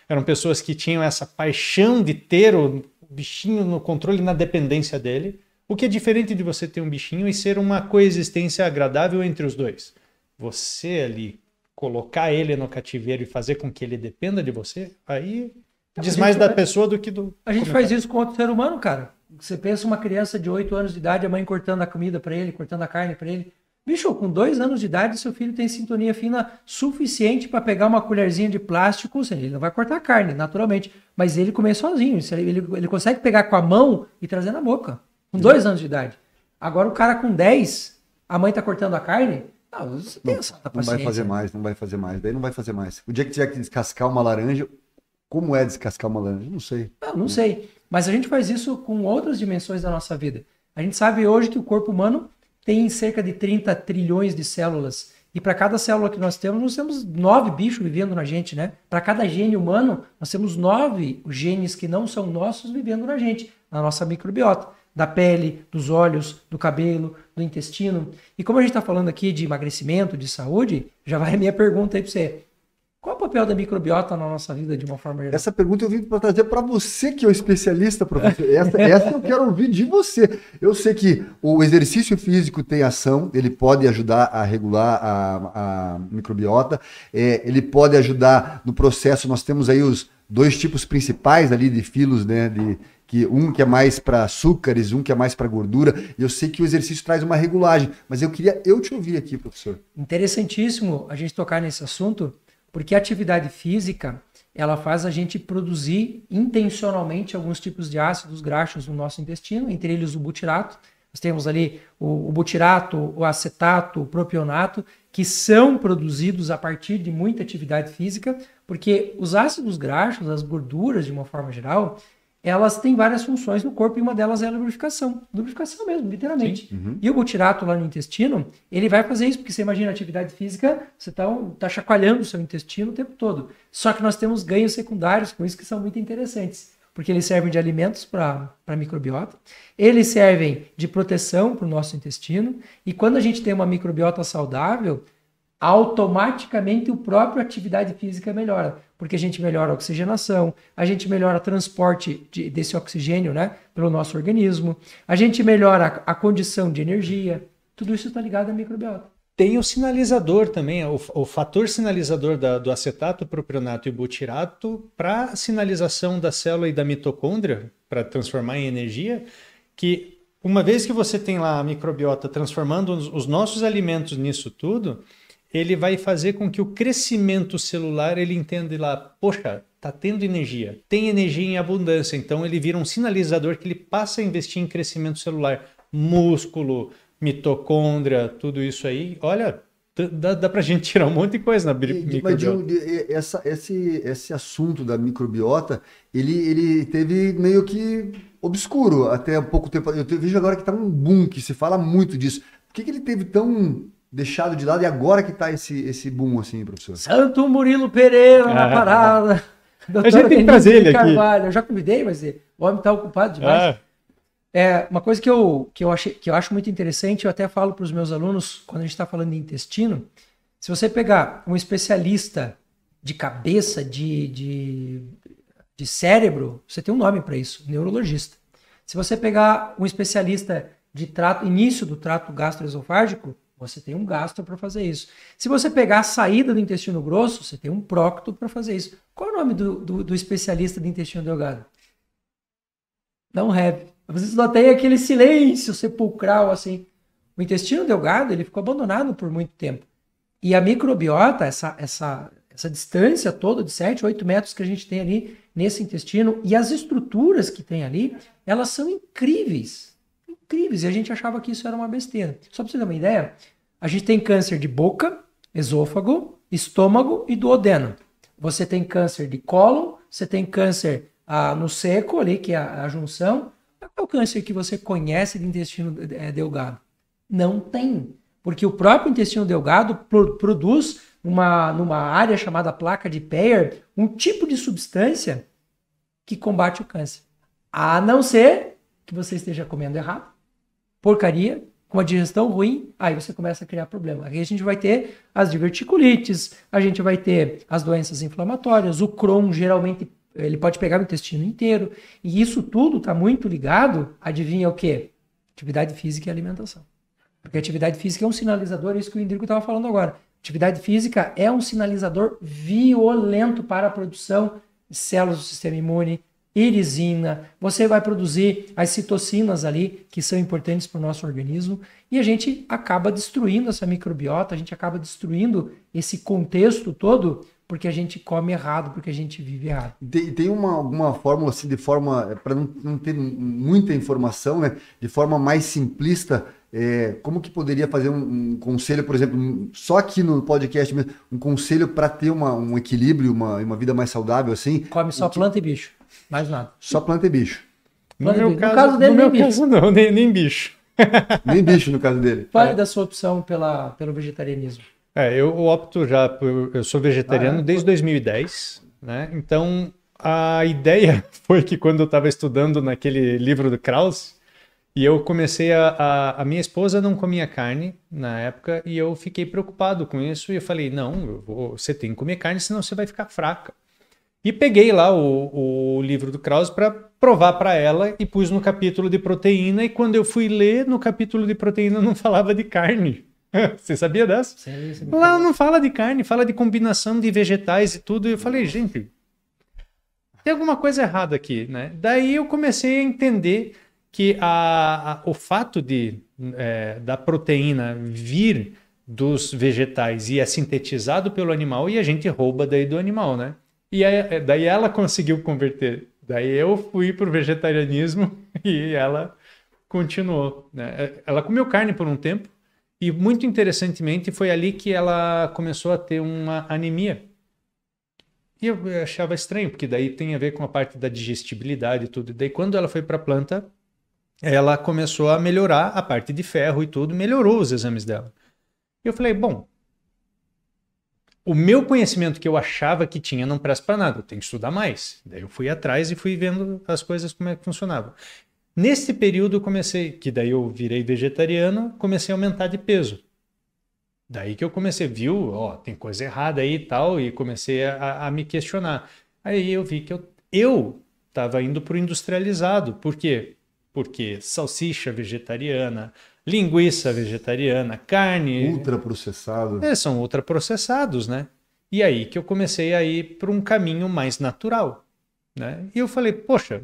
Eram pessoas que tinham essa paixão de ter o bichinho no controle, na dependência dele, o que é diferente de você ter um bichinho e ser uma coexistência agradável entre os dois. Você ali colocar ele no cativeiro e fazer com que ele dependa de você, aí diz mais da pessoa do que do... A gente faz isso com outro ser humano, cara. Você pensa uma criança de 8 anos de idade, a mãe cortando a comida para ele, cortando a carne para ele. Bicho, com 2 anos de idade, seu filho tem sintonia fina suficiente para pegar uma colherzinha de plástico. Ele não vai cortar a carne, naturalmente, mas ele comer sozinho. Ele consegue pegar com a mão e trazer na boca. Com 2 anos de idade. Agora o cara com 10, a mãe tá cortando a carne. Não, você tem essa paciência. Não vai fazer mais, não vai fazer mais. Daí não vai fazer mais. O dia que tiver que descascar uma laranja, como é descascar uma laranja? Não sei. Não sei. Mas a gente faz isso com outras dimensões da nossa vida. A gente sabe hoje que o corpo humano tem cerca de 30 trilhões de células. E para cada célula que nós temos 9 bichos vivendo na gente, né? Para cada gene humano, nós temos 9 genes que não são nossos vivendo na gente, na nossa microbiota. Da pele, dos olhos, do cabelo, do intestino. E como a gente está falando aqui de emagrecimento, de saúde, já vai a minha pergunta aí para você. Qual é o papel da microbiota na nossa vida de uma forma geral? Essa pergunta eu vim para trazer para você, que é o especialista, professor. Essa eu quero ouvir de você. Eu sei que o exercício físico tem ação, ele pode ajudar a regular a microbiota, ele pode ajudar no processo. Nós temos aí os 2 tipos principais ali de filos, né? Um que é mais para açúcares, um que é mais para gordura. E eu sei que o exercício traz uma regulagem, mas eu queria te ouvir aqui, professor. Interessantíssimo a gente tocar nesse assunto, porque a atividade física, ela faz a gente produzir intencionalmente alguns tipos de ácidos graxos no nosso intestino, entre eles o butirato. Nós temos ali o butirato, o acetato, o propionato, que são produzidos a partir de muita atividade física, porque os ácidos graxos, as gorduras de uma forma geral, elas têm várias funções no corpo e uma delas é a lubrificação. Lubrificação mesmo, literalmente. Uhum. E o butirato lá no intestino, ele vai fazer isso, porque você imagina a atividade física, você tá chacoalhando o seu intestino o tempo todo. Só que nós temos ganhos secundários com isso que são muito interessantes, porque eles servem de alimentos para a microbiota, eles servem de proteção para o nosso intestino, e quando a gente tem uma microbiota saudável, automaticamente o próprio atividade física melhora, porque a gente melhora a oxigenação, a gente melhora o transporte desse oxigênio, né, pelo nosso organismo, a gente melhora a condição de energia, tudo isso está ligado à microbiota. Tem o sinalizador também, o fator sinalizador do acetato, propionato e butirato para sinalização da célula e da mitocôndria, para transformar em energia, que uma vez que você tem lá a microbiota transformando os nossos alimentos nisso tudo, ele vai fazer com que o crescimento celular, ele entenda lá, poxa, tá tendo energia, tem energia em abundância, então ele vira um sinalizador que ele passa a investir em crescimento celular, músculo, mitocôndria, tudo isso aí, olha, dá pra gente tirar um monte de coisa na microbiota. Esse assunto da microbiota, ele teve meio que obscuro até há pouco tempo, eu vejo agora que tá um boom, que se fala muito disso. Por que ele teve tão deixado de lado e agora que tá esse boom assim, professor? Santo Murilo Pereira na parada. A gente tem que trazer ele aqui. Eu já convidei, mas o homem tá ocupado demais. Uma coisa que eu acho muito interessante, eu até falo para os meus alunos, quando a gente está falando de intestino, se você pegar um especialista de cabeça, de cérebro, você tem um nome para isso, neurologista. Se você pegar um especialista de início do trato gastroesofágico, você tem um gastro para fazer isso. Se você pegar a saída do intestino grosso, você tem um prócto para fazer isso. Qual é o nome do especialista de intestino delgado? Don't have. Vocês não têm aquele silêncio sepulcral assim. O intestino delgado, ele ficou abandonado por muito tempo. E a microbiota, essa distância toda de 7, 8 metros que a gente tem ali nesse intestino e as estruturas que tem ali, elas são incríveis. Incríveis. E a gente achava que isso era uma besteira. Só para você ter uma ideia, a gente tem câncer de boca, esôfago, estômago e duodeno. Você tem câncer de cólon, você tem câncer no seco ali, que é a junção. Qual é o câncer que você conhece de intestino delgado? Não tem. Porque o próprio intestino delgado produz numa área chamada placa de Peyer um tipo de substância que combate o câncer. A não ser que você esteja comendo errado, porcaria, com uma digestão ruim, aí você começa a criar problema. Aí a gente vai ter as diverticulites, a gente vai ter as doenças inflamatórias, o Crohn geralmente ele pode pegar o intestino inteiro, e isso tudo está muito ligado, adivinha o quê? Atividade física e alimentação. Porque a atividade física é um sinalizador, isso que o Indrico estava falando agora. Atividade física é um sinalizador violento para a produção de células do sistema imune, irisina, você vai produzir as citocinas ali, que são importantes para o nosso organismo, e a gente acaba destruindo essa microbiota, a gente acaba destruindo esse contexto todo, porque a gente come errado, porque a gente vive errado. Tem alguma fórmula, assim, de forma, para não ter muita informação, né, de forma mais simplista, como que poderia fazer um conselho, por exemplo, só aqui no podcast mesmo, um conselho para ter um equilíbrio, uma vida mais saudável, assim? Come só planta e bicho, mais nada. Só planta e bicho. No meu caso dele, nem bicho. Não, nem bicho. Nem bicho no caso dele. Fale da sua opção pelo vegetarianismo. Eu opto eu sou vegetariano desde 2010, né? Então a ideia foi que quando eu estava estudando naquele livro do Krauss, e eu comecei a minha esposa não comia carne na época, e eu fiquei preocupado com isso, e eu falei, não, você tem que comer carne, senão você vai ficar fraca. E peguei lá o livro do Krauss para provar para ela e pus no capítulo de proteína, e quando eu fui ler no capítulo de proteína não falava de carne. Você sabia dessa? Sim, lá não fala de carne, fala de combinação de vegetais e tudo, e eu falei, gente, tem alguma coisa errada aqui, né? Daí eu comecei a entender que o fato da proteína vir dos vegetais e é sintetizado pelo animal, e a gente rouba daí do animal, né? E daí ela conseguiu converter. Daí eu fui pro vegetarianismo e ela continuou, né? Ela comeu carne por um tempo e, muito interessantemente, foi ali que ela começou a ter uma anemia. E eu achava estranho, porque daí tem a ver com a parte da digestibilidade e tudo. E daí quando ela foi para a planta, ela começou a melhorar a parte de ferro e tudo, melhorou os exames dela. E eu falei, bom, o meu conhecimento que eu achava que tinha não presta para nada, eu tenho que estudar mais. Daí eu fui atrás e fui vendo as coisas como é que funcionava. Nesse período eu comecei, que daí eu virei vegetariano, comecei a aumentar de peso. Daí que eu comecei, tem coisa errada aí e tal, e comecei a me questionar. Aí eu vi que eu estava indo para o industrializado. Por quê? Porque salsicha vegetariana, linguiça vegetariana, carne... Ultraprocessado. São ultraprocessados, né? E aí que eu comecei a ir para um caminho mais natural, né? E eu falei, poxa,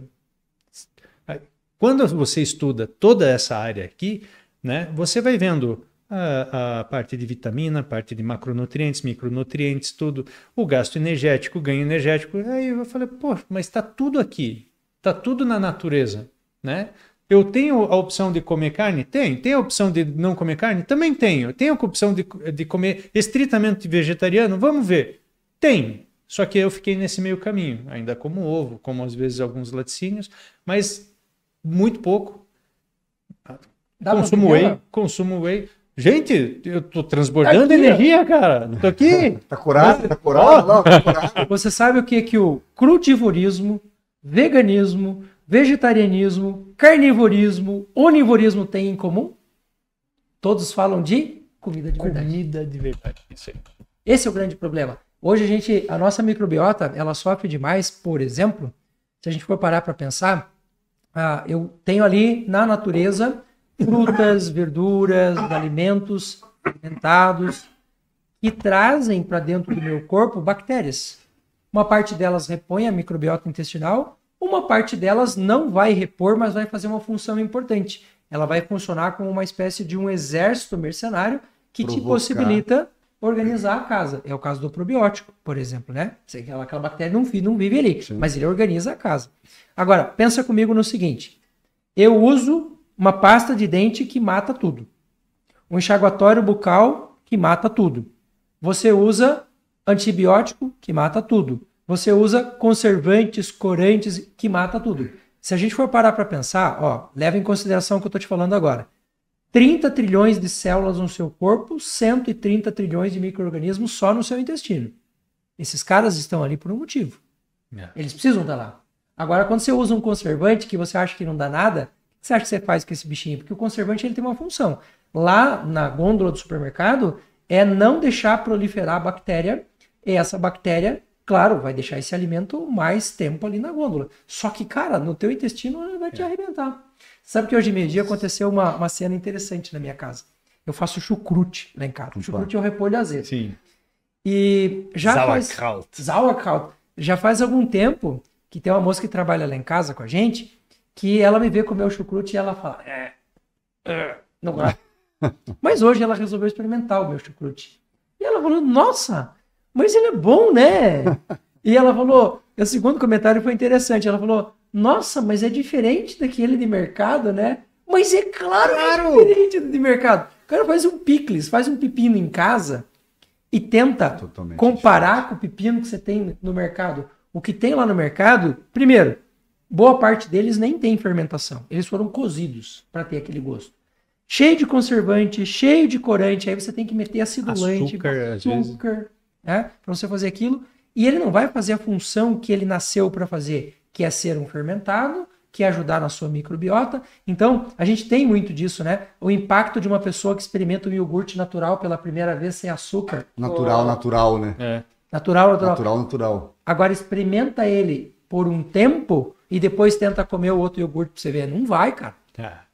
quando você estuda toda essa área aqui, né, você vai vendo a parte de vitamina, a parte de macronutrientes, micronutrientes, tudo, o gasto energético, o ganho energético. Aí eu falei, poxa, mas está tudo aqui, está tudo na natureza, né? Eu tenho a opção de comer carne? Tenho a opção de não comer carne? Também tenho. Tenho a opção de comer estritamente vegetariano? Vamos ver. Tem. Só que eu fiquei nesse meio caminho. Ainda como ovo, como às vezes alguns laticínios, mas muito pouco. Consumo whey. Gente, eu tô transbordando energia, cara. Tô aqui. Tá curado. Você sabe o que o crudivorismo, veganismo, vegetarianismo, carnivorismo, onivorismo têm em comum? Todos falam de comida de verdade. Comida de verdade, isso aí. Esse é o grande problema. Hoje a nossa microbiota, ela sofre demais, por exemplo, se a gente for parar para pensar, eu tenho ali na natureza frutas, verduras, alimentos fermentados que trazem para dentro do meu corpo bactérias. Uma parte delas repõe a microbiota intestinal, uma parte delas não vai repor, mas vai fazer uma função importante. Ela vai funcionar como uma espécie de um exército mercenário que te possibilita organizar a casa. É o caso do probiótico, por exemplo, né? Aquela bactéria não vive ali, sim, mas ele organiza a casa. Agora, pensa comigo no seguinte. Eu uso uma pasta de dente que mata tudo. Um enxaguatório bucal que mata tudo. Você usa antibiótico que mata tudo. Você usa conservantes, corantes, que mata tudo. Se a gente for parar para pensar, leva em consideração o que eu estou te falando agora. 30 trilhões de células no seu corpo, 130 trilhões de micro-organismos só no seu intestino. Esses caras estão ali por um motivo. Eles precisam estar lá. Agora, quando você usa um conservante que você acha que não dá nada, o que você acha que você faz com esse bichinho? Porque o conservante ele tem uma função. Lá na gôndola do supermercado, é não deixar proliferar a bactéria, e essa bactéria, claro, vai deixar esse alimento mais tempo ali na gôndola. Só que, cara, no teu intestino vai te arrebentar. Sabe que hoje meio-dia aconteceu uma cena interessante na minha casa. eu faço chucrute lá em casa. Chucrute é o repolho azedo. Sim. E já Sauerkraut. Sauerkraut. Já faz algum tempo que tem uma moça que trabalha lá em casa com a gente, que ela me vê comer o chucrute e ela fala, não gosto. Mas hoje ela resolveu experimentar o meu chucrute. E ela falou, nossa, mas ele é bom, né? E ela falou, o segundo comentário foi interessante, ela falou, nossa, mas é diferente daquele de mercado, né? Mas é claro. Que é diferente do de mercado. O cara faz um picles, faz um pepino em casa e tenta Totalmente comparar com o pepino que você tem no mercado. O que tem lá no mercado, primeiro, boa parte deles nem tem fermentação. Eles foram cozidos para ter aquele gosto. Cheio de conservante, cheio de corante, aí você tem que meter acidulante, açúcar, né, para você fazer aquilo. E ele não vai fazer a função que ele nasceu para fazer, que é ser um fermentado, que é ajudar na sua microbiota. Então, a gente tem muito disso, né? O impacto de uma pessoa que experimenta um iogurte natural pela primeira vez sem açúcar. Natural, né? É. Natural. Agora, experimenta ele por um tempo e depois tenta comer o outro iogurte pra você ver. Não vai, cara.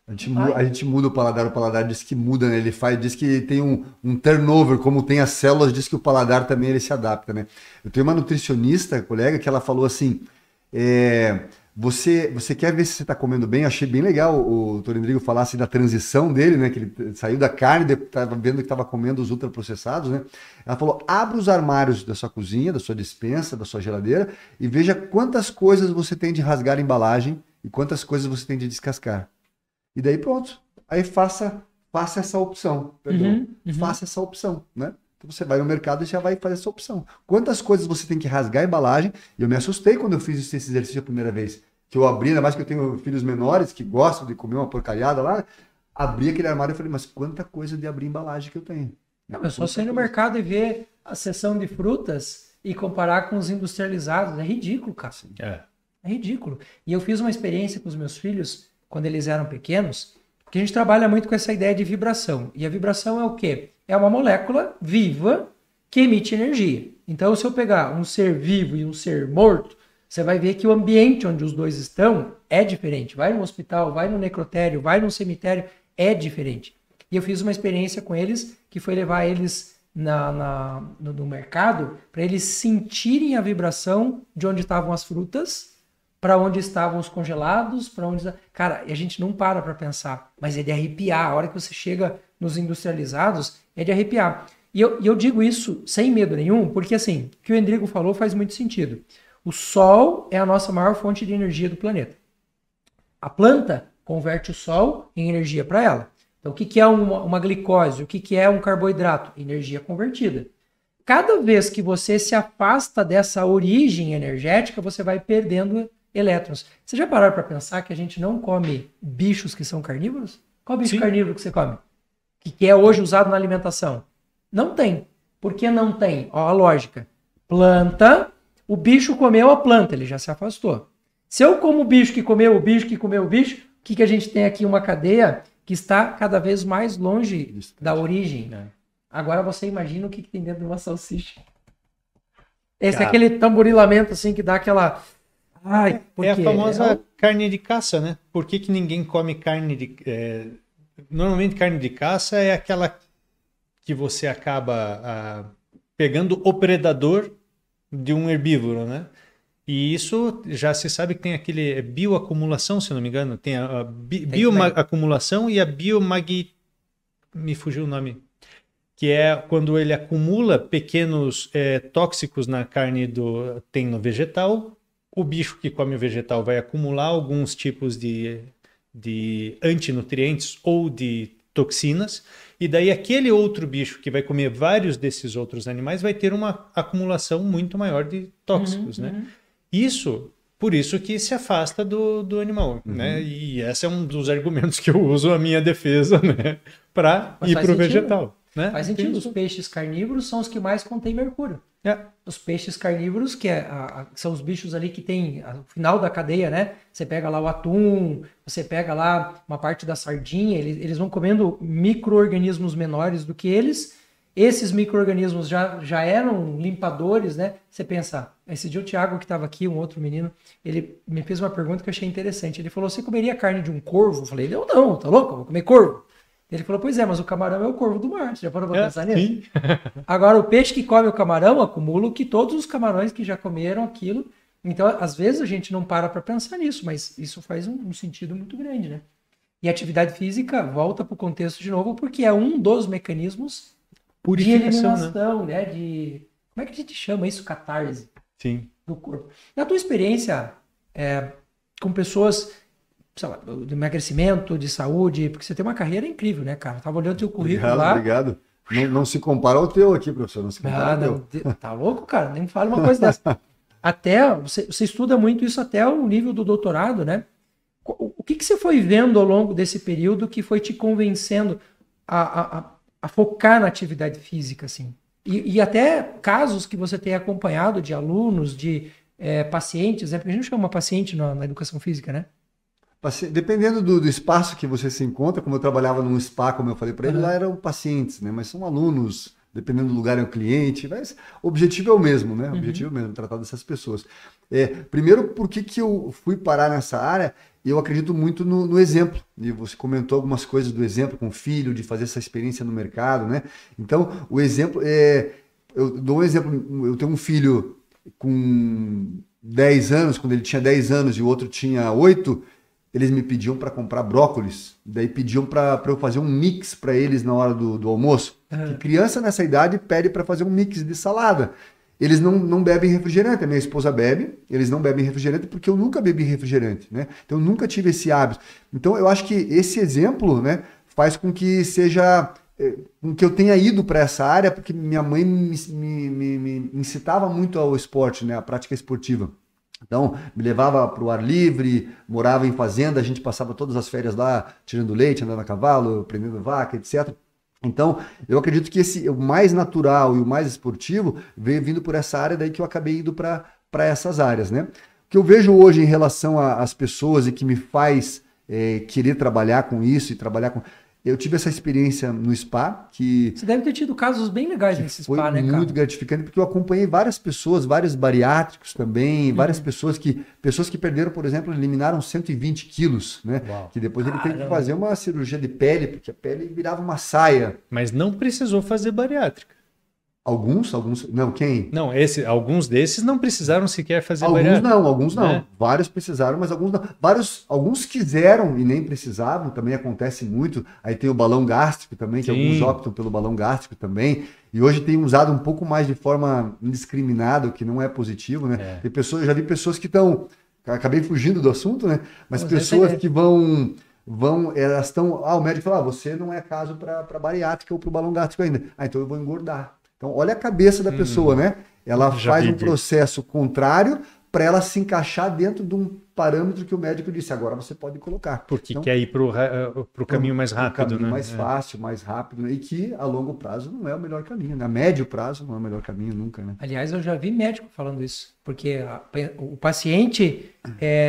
A gente muda o paladar diz que muda, né? Diz que tem um turnover, como tem as células, diz que o paladar também ele se adapta, né? Eu tenho uma nutricionista, colega, que ela falou assim, você quer ver se você está comendo bem? Eu achei bem legal o Dr. Endrigo falasse da transição dele, né? Que ele saiu da carne, estava vendo que estava comendo os ultraprocessados, né? Ela falou, abra os armários da sua cozinha, da sua despensa, da sua geladeira e veja quantas coisas você tem de rasgar a embalagem e quantas coisas você tem de descascar. E daí pronto. Aí faça essa opção. Faça essa opção, né? Então você vai no mercado e já vai fazer essa opção. Quantas coisas você tem que rasgar a embalagem? E eu me assustei quando eu fiz esse exercício a primeira vez. Que eu abri, ainda mais que eu tenho filhos menores que gostam de comer uma porcariada lá. Abri aquele armário e falei, mas quanta coisa de abrir embalagem que eu tenho. Não, é só sair no mercado e ver a seção de frutas e comparar com os industrializados. É ridículo, cara. É ridículo. E eu fiz uma experiência com os meus filhos quando eles eram pequenos, porque a gente trabalha muito com essa ideia de vibração. E a vibração é o quê? É uma molécula viva que emite energia. Então, se eu pegar um ser vivo e um ser morto, você vai ver que o ambiente onde os dois estão é diferente. Vai no hospital, vai no necrotério, vai no cemitério, é diferente. E eu fiz uma experiência com eles, que foi levar eles no mercado, para eles sentirem a vibração de onde estavam as frutas, para onde estavam os congelados, para onde... Cara, a gente não para pensar, mas é de arrepiar. A hora que você chega nos industrializados, é de arrepiar. E eu digo isso sem medo nenhum, porque assim, o que o Endrigo falou faz muito sentido. O Sol é a nossa maior fonte de energia do planeta. A planta converte o Sol em energia para ela. Então, o que é uma glicose? O que é um carboidrato? Energia convertida. Cada vez que você se afasta dessa origem energética, você vai perdendo elétrons. Você já pararam para pensar que a gente não come bichos que são carnívoros? Qual bicho carnívoro que você come? Que é hoje usado na alimentação? Não tem. Por que não tem? Ó, a lógica. Planta, o bicho comeu a planta, ele já se afastou. Se eu como o bicho que comeu o bicho que comeu o bicho, o que a gente tem aqui? Uma cadeia que está cada vez mais longe da origem. Agora você imagina o que tem dentro de uma salsicha. Esse é aquele tamborilamento assim que dá aquela... É a famosa carne de caça, né? Por que ninguém come carne de... Normalmente carne de caça é aquela que você acaba pegando o predador de um herbívoro, né? E isso já se sabe que tem aquele bioacumulação, se não me engano. Tem a bioacumulação e a me fugiu o nome. Que é quando ele acumula pequenos tóxicos na carne tem no vegetal. O bicho que come o vegetal vai acumular alguns tipos de antinutrientes ou de toxinas, e daí aquele outro bicho que vai comer vários desses outros animais vai ter uma acumulação muito maior de tóxicos, né? Por isso que se afasta do animal, né? E esse é um dos argumentos que eu uso a minha defesa, né? Para ir para o vegetal. Né? Faz sentido. Os peixes carnívoros são os que mais contêm mercúrio. Os peixes carnívoros, que são os bichos ali que tem o final da cadeia, né? Você pega lá o atum, você pega lá uma parte da sardinha, eles vão comendo micro-organismos menores do que eles. Esses micro-organismos já eram limpadores, né? Você pensa, esse dia o Thiago que estava aqui, um outro menino, ele me fez uma pergunta que eu achei interessante. Ele falou, você comeria carne de um corvo? Eu falei, não, tá louco? Eu vou comer corvo. Ele falou, pois é, mas o camarão é o corvo do mar. Você já parou pra pensar nisso? Sim. Agora, o peixe que come o camarão acumula o que todos os camarões que já comeram aquilo. Então, às vezes a gente não para pensar nisso, mas isso faz um sentido muito grande, né? E a atividade física volta para o contexto de novo, porque é um dos mecanismos de eliminação, né? Como é que a gente chama isso? Catarse. Sim. Do corpo. Na tua experiência com pessoas, sei lá, de emagrecimento, de saúde, porque você tem uma carreira incrível, né, cara? Eu tava olhando o teu currículo lá. Obrigado. Não se compara ao teu aqui, professor. Não se compara ao teu. Tá louco, cara? Nem me fala uma coisa dessa. Até, você estuda muito isso até o nível do doutorado, né? O que você foi vendo ao longo desse período que foi te convencendo a focar na atividade física, assim? E até casos que você tem acompanhado de alunos, de pacientes, né? Porque a gente chama paciente na educação física, né? Dependendo do espaço que você se encontra, como eu trabalhava num spa, como eu falei para ele, lá eram pacientes, né? Mas são alunos, dependendo do lugar é o cliente, mas o objetivo é o mesmo, né? O objetivo é o mesmo, tratar dessas pessoas. Primeiro, por que eu fui parar nessa área? Eu acredito muito no exemplo, e você comentou algumas coisas do exemplo com o filho, de fazer essa experiência no mercado, né? Então, o exemplo eu dou um exemplo, eu tenho um filho com 10 anos, quando ele tinha 10 anos e o outro tinha 8, eles me pediam para comprar brócolis, daí pediam para eu fazer um mix para eles na hora do almoço. Que criança nessa idade pede para fazer um mix de salada. Eles não bebem refrigerante, a minha esposa bebe, eles não bebem refrigerante porque eu nunca bebi refrigerante, né? Então eu nunca tive esse hábito. Então eu acho que esse exemplo, né, faz com que seja, com que eu tenha ido para essa área, porque minha mãe me incitava muito ao esporte, né, à prática esportiva. Então, me levava para o ar livre, morava em fazenda, a gente passava todas as férias lá, tirando leite, andando a cavalo, prendendo vaca, etc. Então, eu acredito que o mais natural e o mais esportivo veio vindo por essa área, daí que eu acabei indo para essas áreas, né? O que eu vejo hoje em relação às pessoas e que me faz querer trabalhar com isso e trabalhar com... Eu tive essa experiência no spa que... Você deve ter tido casos bem legais nesse spa, né, cara? Foi muito gratificante, porque eu acompanhei várias pessoas, vários bariátricos também, várias pessoas que perderam, por exemplo, eliminaram 120 quilos, né? Uau. Que depois ele teve que fazer uma cirurgia de pele, porque a pele virava uma saia. Mas não precisou fazer bariátrica. Alguns, não, quem? Não, alguns desses não precisaram sequer fazer bariátrica. Alguns não. Né? Vários precisaram, mas alguns não. Alguns quiseram e nem precisavam, também acontece muito. Aí tem o balão gástrico também, que alguns optam pelo balão gástrico também. E hoje tem usado um pouco mais de forma indiscriminada, o que não é positivo, né? Tem pessoas, já vi pessoas que estão... Acabei fugindo do assunto, né? Mas pessoas que vão, elas estão... o médico fala, você não é caso para bariátrica ou para o balão gástrico ainda. Então eu vou engordar. Então, olha a cabeça da pessoa, né? Ela faz um processo contrário para ela se encaixar dentro de um parâmetro que o médico disse, agora você pode colocar. Porque quer ir para o caminho mais rápido, caminho, né? mais fácil, mais rápido, né? E que a longo prazo não é o melhor caminho, né? A médio prazo não é o melhor caminho nunca, né? Aliás, eu já vi médico falando isso, porque o paciente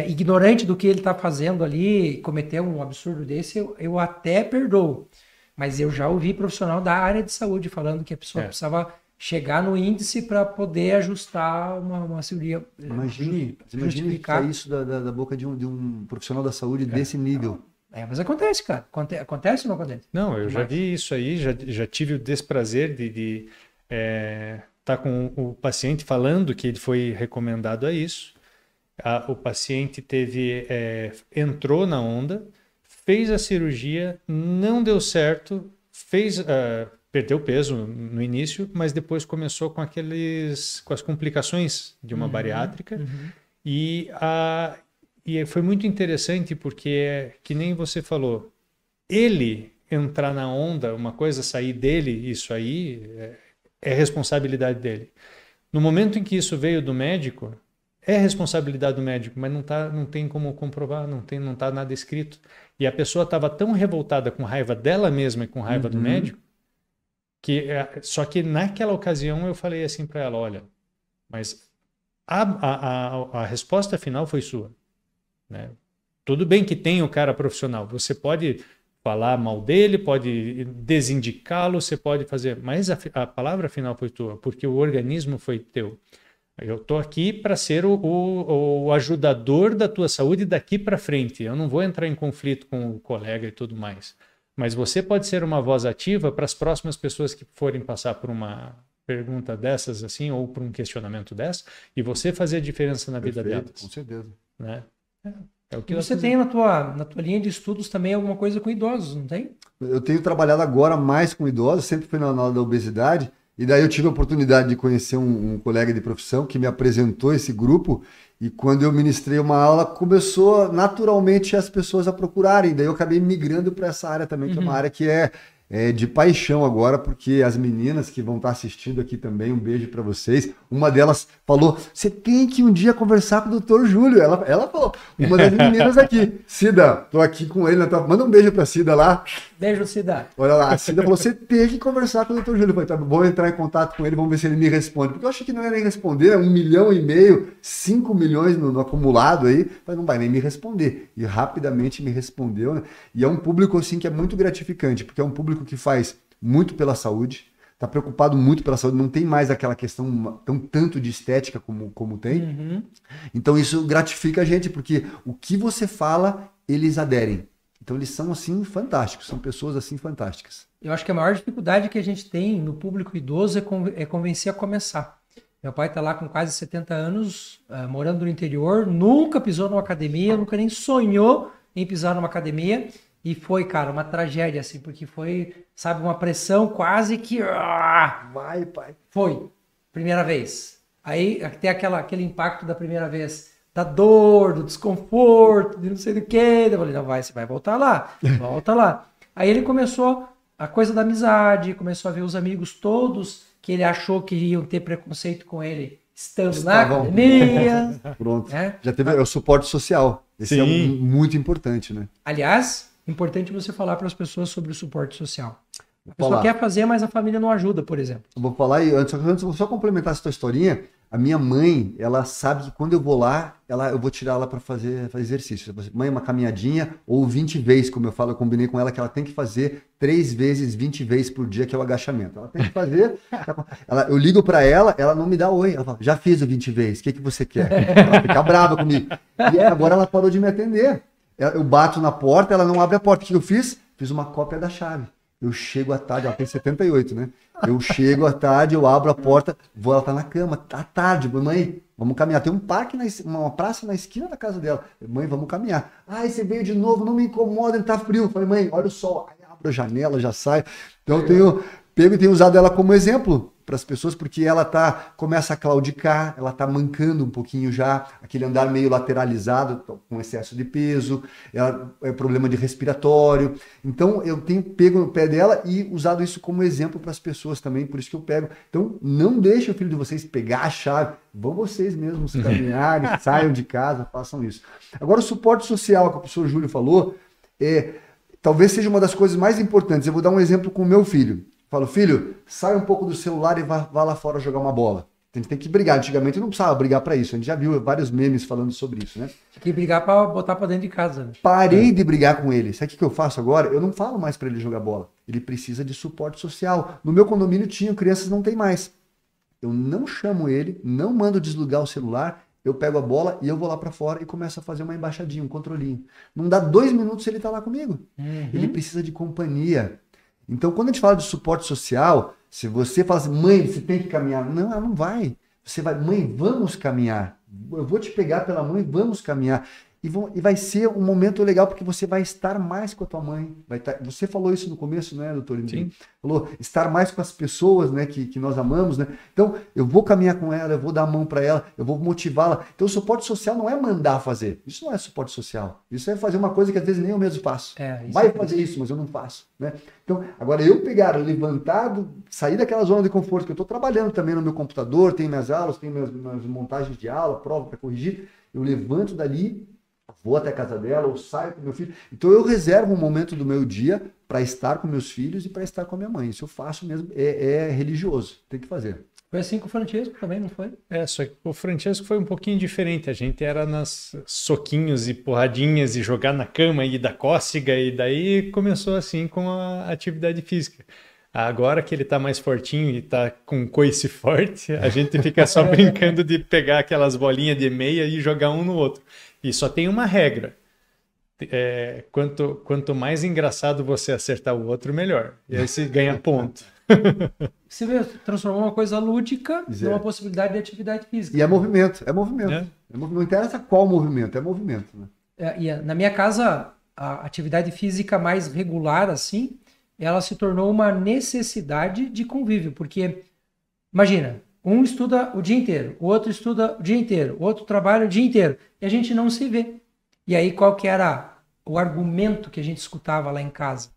ignorante do que ele está fazendo ali, cometer um absurdo desse, eu até perdoo. Mas eu já ouvi profissional da área de saúde falando que a pessoa precisava chegar no índice para poder ajustar uma cirurgia. Imagine sair isso da boca de um profissional da saúde desse nível. Mas acontece, cara. Acontece ou não acontece? Não, eu já vi isso aí, já tive o desprazer de estar com o paciente falando que ele foi recomendado a isso. O paciente entrou na onda, fez a cirurgia, não deu certo, perdeu peso no início, mas depois começou com as complicações de uma bariátrica. E foi muito interessante porque, que nem você falou, ele entrar na onda, uma coisa sair dele, isso aí é responsabilidade dele. No momento em que isso veio do médico, é responsabilidade do médico, mas não tem como comprovar, não está nada escrito. E a pessoa estava tão revoltada com raiva dela mesma e com raiva do médico, só que naquela ocasião eu falei assim para ela, olha, mas a resposta final foi sua, né? Tudo bem que tem o cara profissional, você pode falar mal dele, pode desindicá-lo, você pode fazer, mas a palavra final foi tua, porque o organismo foi teu. Eu estou aqui para ser o ajudador da tua saúde daqui para frente. Eu não vou entrar em conflito com o colega e tudo mais. Mas você pode ser uma voz ativa para as próximas pessoas que forem passar por uma pergunta dessas, assim, ou por um questionamento dessa, e você fazer a diferença na vida Perfeito, delas. com certeza. Né? É o que E você tem na tua linha de estudos também alguma coisa com idosos, não tem? Eu tenho trabalhado agora mais com idosos, sempre fui na aula da obesidade, e daí eu tive a oportunidade de conhecer um colega de profissão que me apresentou esse grupo, e quando eu ministrei uma aula, começou naturalmente as pessoas a procurarem, daí eu acabei migrando para essa área também, que é uma área que é de paixão agora, porque as meninas que vão estar assistindo aqui também, um beijo para vocês. Uma delas falou: você tem que um dia conversar com o Dr. Júlio. Ela falou, uma das meninas aqui. Cida, tô aqui com ele. Manda um beijo para Cida lá. Beijo, Cida. Olha lá, a Cida falou: você tem que conversar com o Dr. Júlio. Eu falei: tá, vou entrar em contato com ele, vamos ver se ele me responde. Porque eu achei que não ia nem responder, 1,5 milhão, 5 milhões no acumulado aí. Eu falei: não vai nem me responder. E rapidamente me respondeu, né? E é um público assim que é muito gratificante, porque é um público que faz muito pela saúde, está preocupado muito pela saúde, não tem mais aquela questão tanto de estética como tem. Então isso gratifica a gente, porque o que você fala, eles aderem. Então eles são assim fantásticos, são pessoas assim fantásticas. Eu acho que a maior dificuldade que a gente tem no público idoso é convencer a começar. Meu pai está lá com quase 70 anos, morando no interior, nunca pisou numa academia, nunca nem sonhou em pisar numa academia. E foi, cara, uma tragédia, assim, porque foi, sabe, uma pressão quase que... Vai, pai. Foi, primeira vez. Aí tem aquele impacto da primeira vez, da dor, do desconforto, de não sei do quê. Eu falei: não, você vai voltar lá, volta lá. Aí ele começou a coisa da amizade, começou a ver os amigos todos que ele achou que iam ter preconceito com ele, estando na academia. Pronto, já teve o suporte social. Esse é muito importante, né? Aliás, importante você falar para as pessoas sobre o suporte social. A pessoa quer fazer, mas a família não ajuda, por exemplo. Eu vou falar, e antes vou só complementar essa tua historinha. A minha mãe, ela sabe que quando eu vou lá, eu vou tirar ela para fazer exercício. Mãe, uma caminhadinha, ou 20 vezes, como eu falo, eu combinei com ela que ela tem que fazer 3 vezes, 20 vezes por dia, que é o agachamento. Ela tem que fazer. Eu ligo para ela, ela não me dá oi. Ela fala: já fiz o 20 vezes, o que você quer? Ela fica brava comigo. E agora ela parou de me atender. Eu bato na porta, ela não abre a porta. O que eu fiz? Fiz uma cópia da chave. Eu chego à tarde, ela tem 78, né? Eu chego à tarde, eu abro a porta, ela tá na cama, tá tarde, mãe, vamos caminhar. Tem um parque, uma praça na esquina da casa dela. Mãe, vamos caminhar. Ai, você veio de novo, não me incomoda, tá frio. Eu falei: mãe, olha o sol. Aí abro a janela, já saio. Então eu tenho pego e tenho usado ela como exemplo para as pessoas, porque ela começa a claudicar, ela tá mancando um pouquinho já, aquele andar meio lateralizado, com excesso de peso, é problema de respiratório. Então eu tenho pego no pé dela e usado isso como exemplo para as pessoas também, por isso que eu pego. Então não deixe o filho de vocês pegar a chave, vão vocês mesmos caminharem, saiam de casa, façam isso. Agora o suporte social que o professor Júlio falou, talvez seja uma das coisas mais importantes. Eu vou dar um exemplo com o meu filho. Falo: filho, sai um pouco do celular e vá lá fora jogar uma bola. A gente tem que brigar. Antigamente não precisava brigar para isso. A gente já viu vários memes falando sobre isso, né? Tem que brigar para botar para dentro de casa. Né? Parei de brigar com ele. Sabe o que eu faço agora? Eu não falo mais para ele jogar bola. Ele precisa de suporte social. No meu condomínio tinha, crianças não tem mais. Eu não chamo ele, não mando desligar o celular. Eu pego a bola e eu vou lá para fora e começo a fazer uma embaixadinha, um controlinho. Não dá 2 minutos ele tá lá comigo. Ele precisa de companhia. Então, quando a gente fala de suporte social, se você fala assim: mãe, você tem que caminhar. Não, ela não vai. Você vai: mãe, vamos caminhar. Eu vou te pegar pela mãe, vamos caminhar. E vai ser um momento legal, porque você vai estar mais com a tua mãe. Você falou isso no começo, né, doutor? Sim. Falou estar mais com as pessoas, né, que nós amamos, né? Então, eu vou caminhar com ela, eu vou dar a mão para ela, eu vou motivá-la. Então, o suporte social não é mandar fazer. Isso não é suporte social. Isso é fazer uma coisa que às vezes nem eu mesmo faço. Vai fazer isso, mas eu não faço, né? Então, agora eu pegar, levantado, sair daquela zona de conforto, que eu estou trabalhando também no meu computador, tem minhas aulas, tem minhas montagens de aula, prova para corrigir, eu levanto dali, vou até a casa dela, ou saio com meu filho. Então eu reservo um momento do meu dia para estar com meus filhos e para estar com a minha mãe. Isso eu faço mesmo, é religioso, tem que fazer. Foi assim com o Francesco também, não foi? Só que o Francesco foi um pouquinho diferente. A gente era nas soquinhos e porradinhas e jogar na cama e dar cócega, e daí começou assim com a atividade física. Agora que ele tá mais fortinho e tá com coice forte, a gente fica só brincando de pegar aquelas bolinhas de meia e jogar um no outro. E só tem uma regra: quanto mais engraçado você acertar o outro, melhor. E aí você ganha ponto. Você vê, transformou uma coisa lúdica numa É. possibilidade de atividade física. E é movimento, é movimento. É. Não interessa qual movimento, é movimento. Né? Na minha casa, a atividade física mais regular, assim, ela se tornou uma necessidade de convívio, porque, imagina, um estuda o dia inteiro, o outro estuda o dia inteiro, o outro trabalha o dia inteiro, e a gente não se vê. E aí, qual que era o argumento que a gente escutava lá em casa?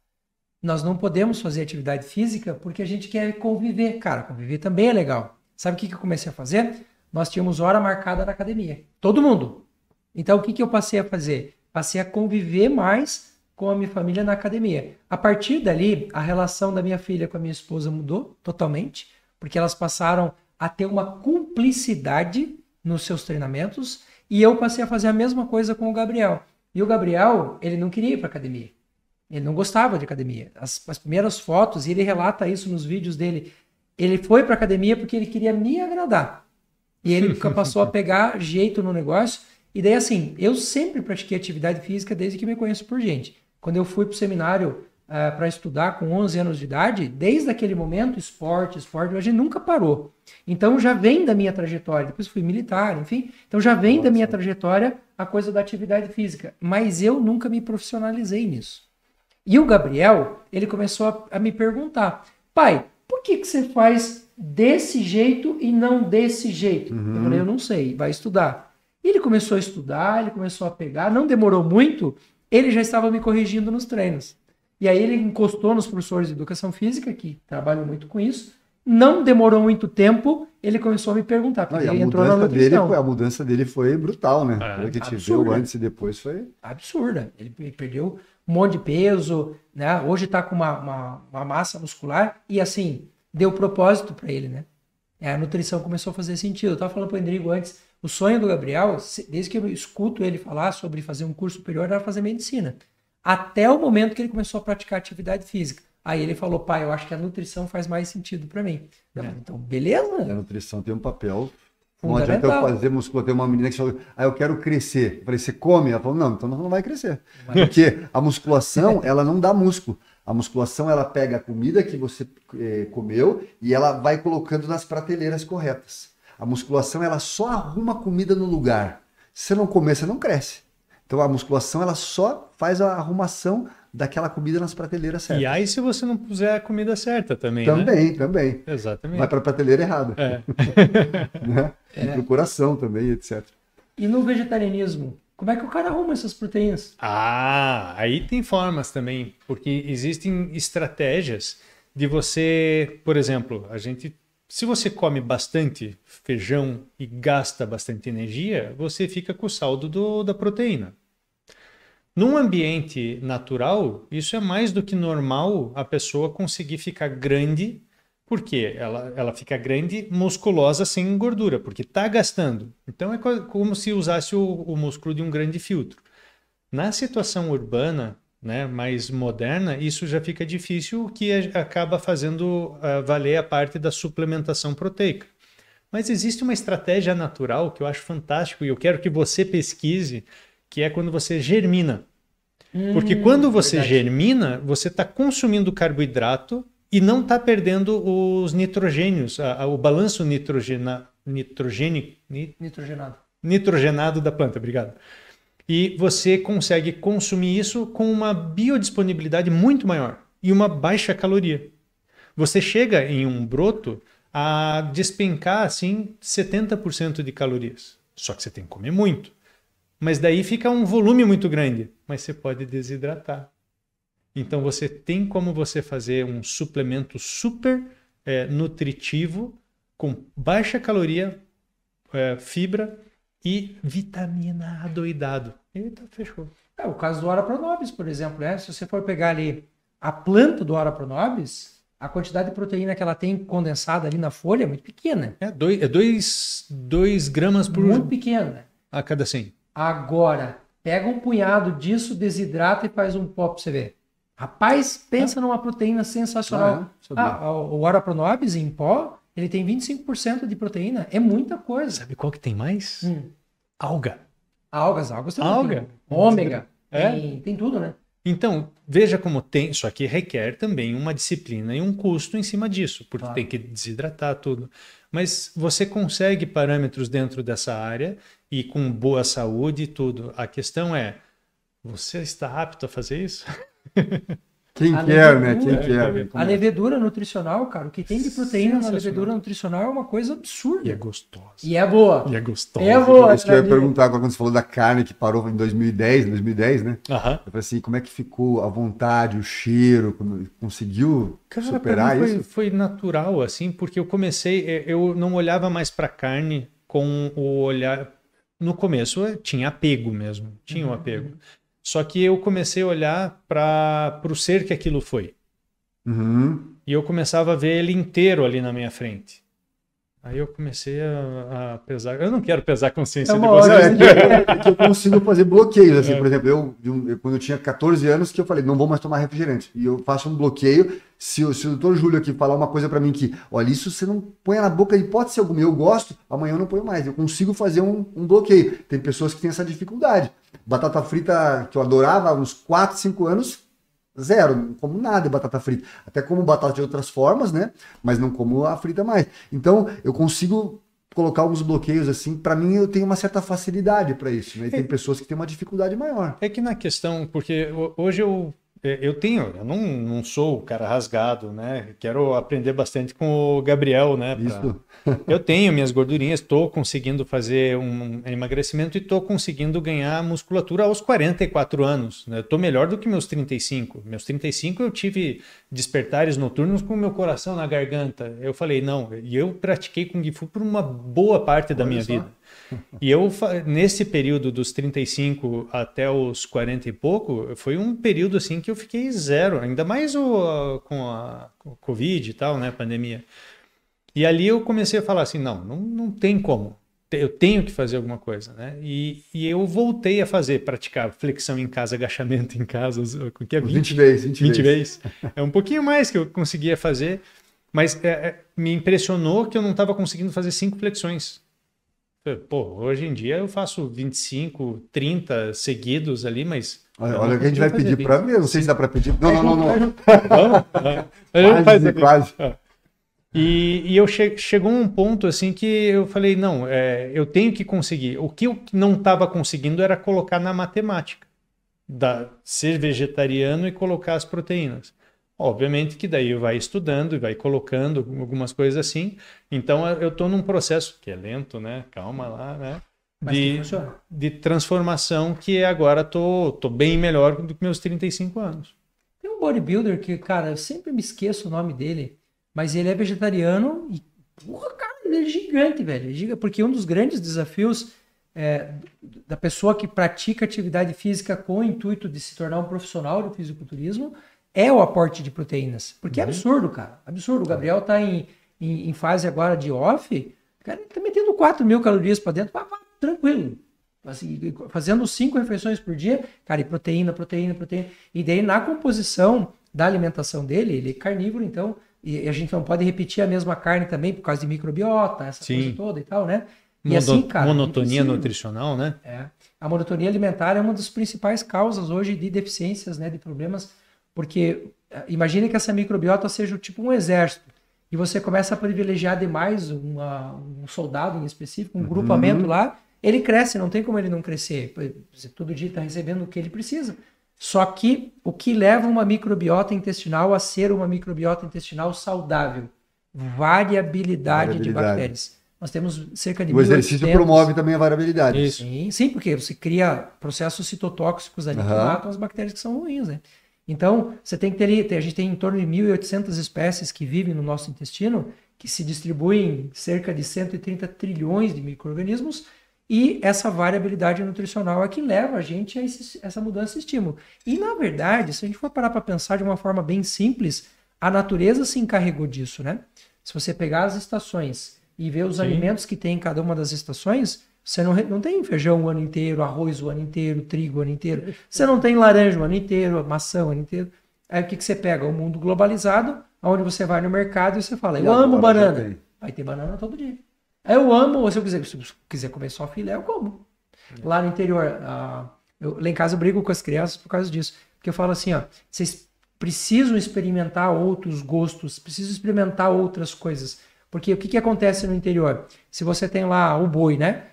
Nós não podemos fazer atividade física porque a gente quer conviver. Cara, conviver também é legal. Sabe o que eu comecei a fazer? Nós tínhamos hora marcada na academia. Todo mundo. Então, o que eu passei a fazer? Passei a conviver mais com a minha família na academia. A partir dali, a relação da minha filha com a minha esposa mudou totalmente, porque elas passaram a ter uma cumplicidade nos seus treinamentos, e eu passei a fazer a mesma coisa com o Gabriel. E o Gabriel, ele não queria ir para academia. Ele não gostava de academia. As primeiras fotos, e ele relata isso nos vídeos dele, ele foi para academia porque ele queria me agradar. E ele passou a pegar jeito no negócio. E daí, assim, eu sempre pratiquei atividade física desde que me conheço por gente. Quando eu fui para o seminário para estudar com 11 anos de idade, desde aquele momento, esporte, a gente nunca parou. Então já vem da minha trajetória. Depois fui militar, enfim. Então já vem da minha trajetória a coisa da atividade física. Mas eu nunca me profissionalizei nisso. E o Gabriel, ele começou a me perguntar, pai, por que você faz desse jeito e não desse jeito? Eu falei, eu não sei, vai estudar. E ele começou a estudar, ele começou a pegar, não demorou muito, ele já estava me corrigindo nos treinos. E aí ele encostou nos professores de educação física, que trabalham muito com isso, não demorou muito tempo, ele começou a me perguntar, porque ele entrou na nutrição. A mudança dele foi brutal, né? Pelo que a gente viu antes e depois foi... Absurda. Ele perdeu um monte de peso, né? Hoje está com uma massa muscular e, assim, deu propósito para ele, né? A nutrição começou a fazer sentido. Eu estava falando para o Endrigo antes, o sonho do Gabriel, desde que eu escuto ele falar sobre fazer um curso superior, era fazer medicina. Até o momento que ele começou a praticar atividade física. Aí ele falou, pai, eu acho que a nutrição faz mais sentido para mim. Então, beleza. A nutrição tem um papel... Não adianta eu fazer musculação. Tem uma menina que falou, eu quero crescer. Eu falei, você come? Ela falou, não, então não vai crescer. Porque a musculação, ela não dá músculo. A musculação, ela pega a comida que você comeu e ela vai colocando nas prateleiras corretas. A musculação, ela só arruma a comida no lugar. Se você não comer, você não cresce. Então a musculação, ela só faz a arrumação daquela comida nas prateleiras certas. E aí se você não puser a comida certa também, né? Também. Exatamente. Vai para a prateleira errada. Né? E pro coração também, etc. E no vegetarianismo, como é que o cara arruma essas proteínas? Aí tem formas também, porque existem estratégias de você, por exemplo, se você come bastante feijão e gasta bastante energia, você fica com o saldo da proteína. Num ambiente natural, isso é mais do que normal a pessoa conseguir ficar grande, porque ela fica grande, musculosa, sem gordura, porque está gastando. Então é como se usasse o músculo de um grande filtro. Na situação urbana, né, mais moderna, isso já fica difícil, o que acaba fazendo valer a parte da suplementação proteica. Mas existe uma estratégia natural que eu acho fantástico e eu quero que você pesquise, que é quando você germina. Porque quando você germina, você está consumindo carboidrato e não está perdendo os nitrogênios, o balanço nitrogenado da planta. Obrigado. E você consegue consumir isso com uma biodisponibilidade muito maior e uma baixa caloria. Você chega em um broto a despencar assim 70% de calorias. Só que você tem que comer muito. Mas daí fica um volume muito grande, mas você pode desidratar. Então você tem como você fazer um suplemento super nutritivo, com baixa caloria, fibra e vitamina adoidado. Eita, fechou. O caso do Ora Pronobis, por exemplo, né? Se você for pegar ali a planta do Ora Pronobis, a quantidade de proteína que ela tem condensada ali na folha é muito pequena. 2 gramas por... Muito pequena, né? A cada 100. Agora, pega um punhado disso, desidrata e faz um pó pra você ver. Rapaz, pensa numa proteína sensacional. O Ora Pronobis em pó, ele tem 25% de proteína. É muita coisa. Sabe qual que tem mais? Alga. Algas também. Alga. Ômega. tem tudo, né? Então, veja como tem, isso aqui requer também uma disciplina e um custo em cima disso, porque tem que desidratar tudo. Mas você consegue parâmetros dentro dessa área e com boa saúde e tudo. A questão é, você está apto a fazer isso? Quem quer, né? Quem quer. A levedura nutricional, cara, o que tem de proteína na levedura nutricional é uma coisa absurda. E é gostosa. E é boa. E é gostosa. É boa. Isso que eu ia perguntar quando você falou da carne que parou em 2010, né? Eu falei assim, como é que ficou a vontade, o cheiro, conseguiu superar isso? Foi natural, assim, porque eu não olhava mais para carne com o olhar... No começo tinha apego mesmo, tinha um apego. Só que eu comecei a olhar para o ser que aquilo foi. E eu começava a ver ele inteiro ali na minha frente. Aí eu comecei a pesar. Eu não quero pesar a consciência de vocês. É que eu consigo fazer bloqueios. Assim, por exemplo, quando eu tinha 14 anos, que eu falei, não vou mais tomar refrigerante. E eu faço um bloqueio. Se o doutor Júlio aqui falar uma coisa para mim que, olha, isso você não põe na boca de hipótese alguma, eu gosto, amanhã eu não ponho mais. Eu consigo fazer um bloqueio. Tem pessoas que têm essa dificuldade. Batata frita, que eu adorava há uns 4, 5 anos, zero, não como nada de batata frita. Até como batata de outras formas, né? Mas não como a frita mais. Então, eu consigo colocar alguns bloqueios assim. Para mim, eu tenho uma certa facilidade para isso, né? E tem pessoas que têm uma dificuldade maior. É que na questão, porque hoje eu não sou o cara rasgado, né? Quero aprender bastante com o Gabriel, né? Eu tenho minhas gordurinhas, estou conseguindo fazer um emagrecimento e estou conseguindo ganhar musculatura aos 44 anos. Né? Estou melhor do que meus 35. Meus 35 eu tive despertares noturnos com o meu coração na garganta. Eu falei, não, e eu pratiquei Kung Fu por uma boa parte da minha vida. E eu, nesse período dos 35 até os 40 e pouco, foi um período assim que eu fiquei zero, ainda mais com a Covid e tal, né, pandemia. E ali eu comecei a falar assim, não tem como, eu tenho que fazer alguma coisa, né? E eu voltei a praticar flexão em casa, agachamento em casa, que é 20 vezes. É um pouquinho mais que eu conseguia fazer, mas me impressionou que eu não estava conseguindo fazer 5 flexões. Pô, hoje em dia eu faço 25, 30 seguidos ali, mas... Olha o que a gente vai pedir para ver, não sei se dá para pedir. Não. Quase. E chegou um ponto assim que eu falei, não, eu tenho que conseguir. O que eu não estava conseguindo era colocar na matemática, ser vegetariano e colocar as proteínas. Obviamente que daí vai estudando e vai colocando algumas coisas assim. Então eu estou num processo que é lento, né? Calma lá, né? De transformação que agora tô bem melhor do que meus 35 anos. Tem um bodybuilder que, cara, eu sempre me esqueço o nome dele, mas ele é vegetariano e, porra, cara, ele é gigante, velho. Porque um dos grandes desafios da pessoa que pratica atividade física com o intuito de se tornar um profissional do fisiculturismo é o aporte de proteínas. Porque é absurdo, cara. Absurdo. O Gabriel tá em fase agora de off, cara, ele tá metendo 4.000 calorias para dentro, tranquilo. Assim, fazendo 5 refeições por dia, cara, e proteína. E daí, na composição da alimentação dele, ele é carnívoro, então, e a gente não pode repetir a mesma carne também por causa de microbiota, essa coisa toda e tal, né? E assim, cara, monotonia nutricional, né? A monotonia alimentar é uma das principais causas hoje de deficiências, né, de problemas. Porque imagine que essa microbiota seja tipo um exército e você começa a privilegiar demais um soldado em específico, um grupamento lá, ele cresce, não tem como ele não crescer. Você todo dia está recebendo o que ele precisa. Só que o que leva uma microbiota intestinal a ser uma microbiota intestinal saudável? Variabilidade. De bactérias. Nós temos cerca de 1.800... O exercício promove também a variabilidade. Isso. Sim, porque você cria processos citotóxicos ali que matam as bactérias que são ruins, né? Então, você tem que ter, a gente tem em torno de 1.800 espécies que vivem no nosso intestino, que se distribuem em cerca de 130 trilhões de micro-organismos, e essa variabilidade nutricional é que leva a gente a essa mudança de estímulo. E, na verdade, se a gente for parar para pensar de uma forma bem simples, a natureza se encarregou disso, né? Se você pegar as estações e ver os alimentos que tem em cada uma das estações, você não tem feijão o ano inteiro, arroz o ano inteiro, trigo o ano inteiro. Você não tem laranja o ano inteiro, maçã o ano inteiro. Aí o que você pega? O mundo globalizado, onde você vai no mercado e você fala, eu amo banana. Vai ter banana todo dia. Aí eu amo, se eu quiser comer só filé, eu como. Lá no interior, Lá em casa eu brigo com as crianças por causa disso. Porque eu falo assim, ó, vocês precisam experimentar outros gostos, precisam experimentar outras coisas. Porque o que acontece no interior? Se você tem lá o boi, né?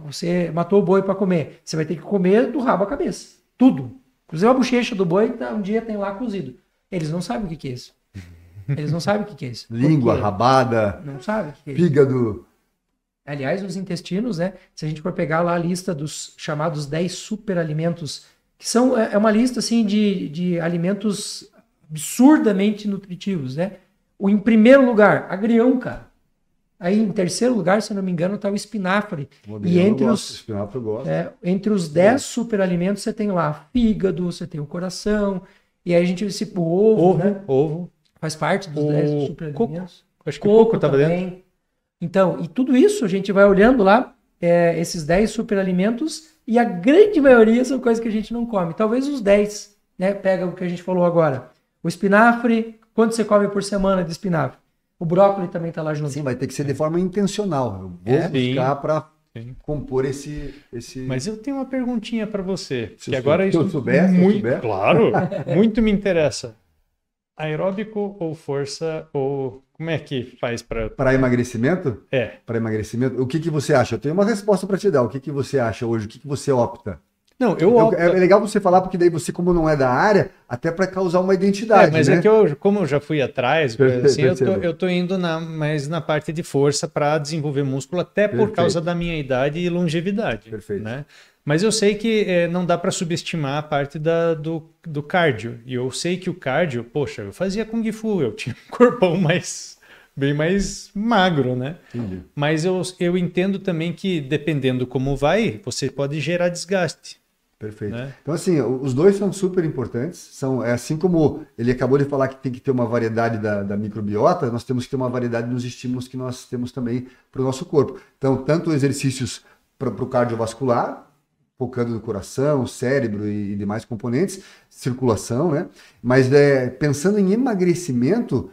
Você matou o boi para comer, você vai ter que comer do rabo à cabeça. Tudo. Inclusive a bochecha do boi, um dia tem lá cozido. Eles não sabem o que é isso. Eles não sabem o que é isso. Língua, rabada, não sabem o que é isso. fígado. Aliás, os intestinos, né? Se a gente for pegar lá a lista dos chamados 10 superalimentos, que é uma lista assim de alimentos absurdamente nutritivos, né? Em primeiro lugar, agrião, cara. Aí em terceiro lugar, se eu não me engano, está o espinafre. E entre os 10 superalimentos, você tem lá fígado, você tem o coração, e aí a gente o ovo, né? Ovo. Faz parte dos 10 superalimentos. Acho que coco estava também. dentro. Então, e tudo isso a gente vai olhando lá, esses 10 superalimentos, e a grande maioria são coisas que a gente não come. Talvez os 10, né? Pega o que a gente falou agora. O espinafre, quanto você come por semana de espinafre? O brócolis também está lá junto. Sim, vai ter que ser de forma intencional. Eu vou buscar para compor esse... Mas eu tenho uma perguntinha para você. Se que agora eu souber, Claro, muito me interessa. Aeróbico ou força, ou como é que faz para... Para emagrecimento? Para emagrecimento. O que você acha? Eu tenho uma resposta para te dar. O que você acha hoje? O que você opta? Não, eu opto... É legal você falar, porque daí você, como não é da área, até para causar uma identidade, mas né? É que como eu já fui atrás, assim, eu tô indo mais na parte de força para desenvolver músculo, até por causa da minha idade e longevidade. Perfeito. Né? Mas eu sei que não dá para subestimar a parte do cardio. E eu sei que o cardio, poxa, eu fazia Kung Fu, eu tinha um corpão bem mais magro, né? Entendi. Mas eu entendo também que, dependendo como vai, você pode gerar desgaste. Perfeito. Né? Então, assim, os dois são super importantes. Assim como ele acabou de falar que tem que ter uma variedade da microbiota, nós temos que ter uma variedade nos estímulos que nós temos também para o nosso corpo. Então, tanto exercícios para o cardiovascular, focando no coração, cérebro e demais componentes, circulação, né? Mas pensando em emagrecimento,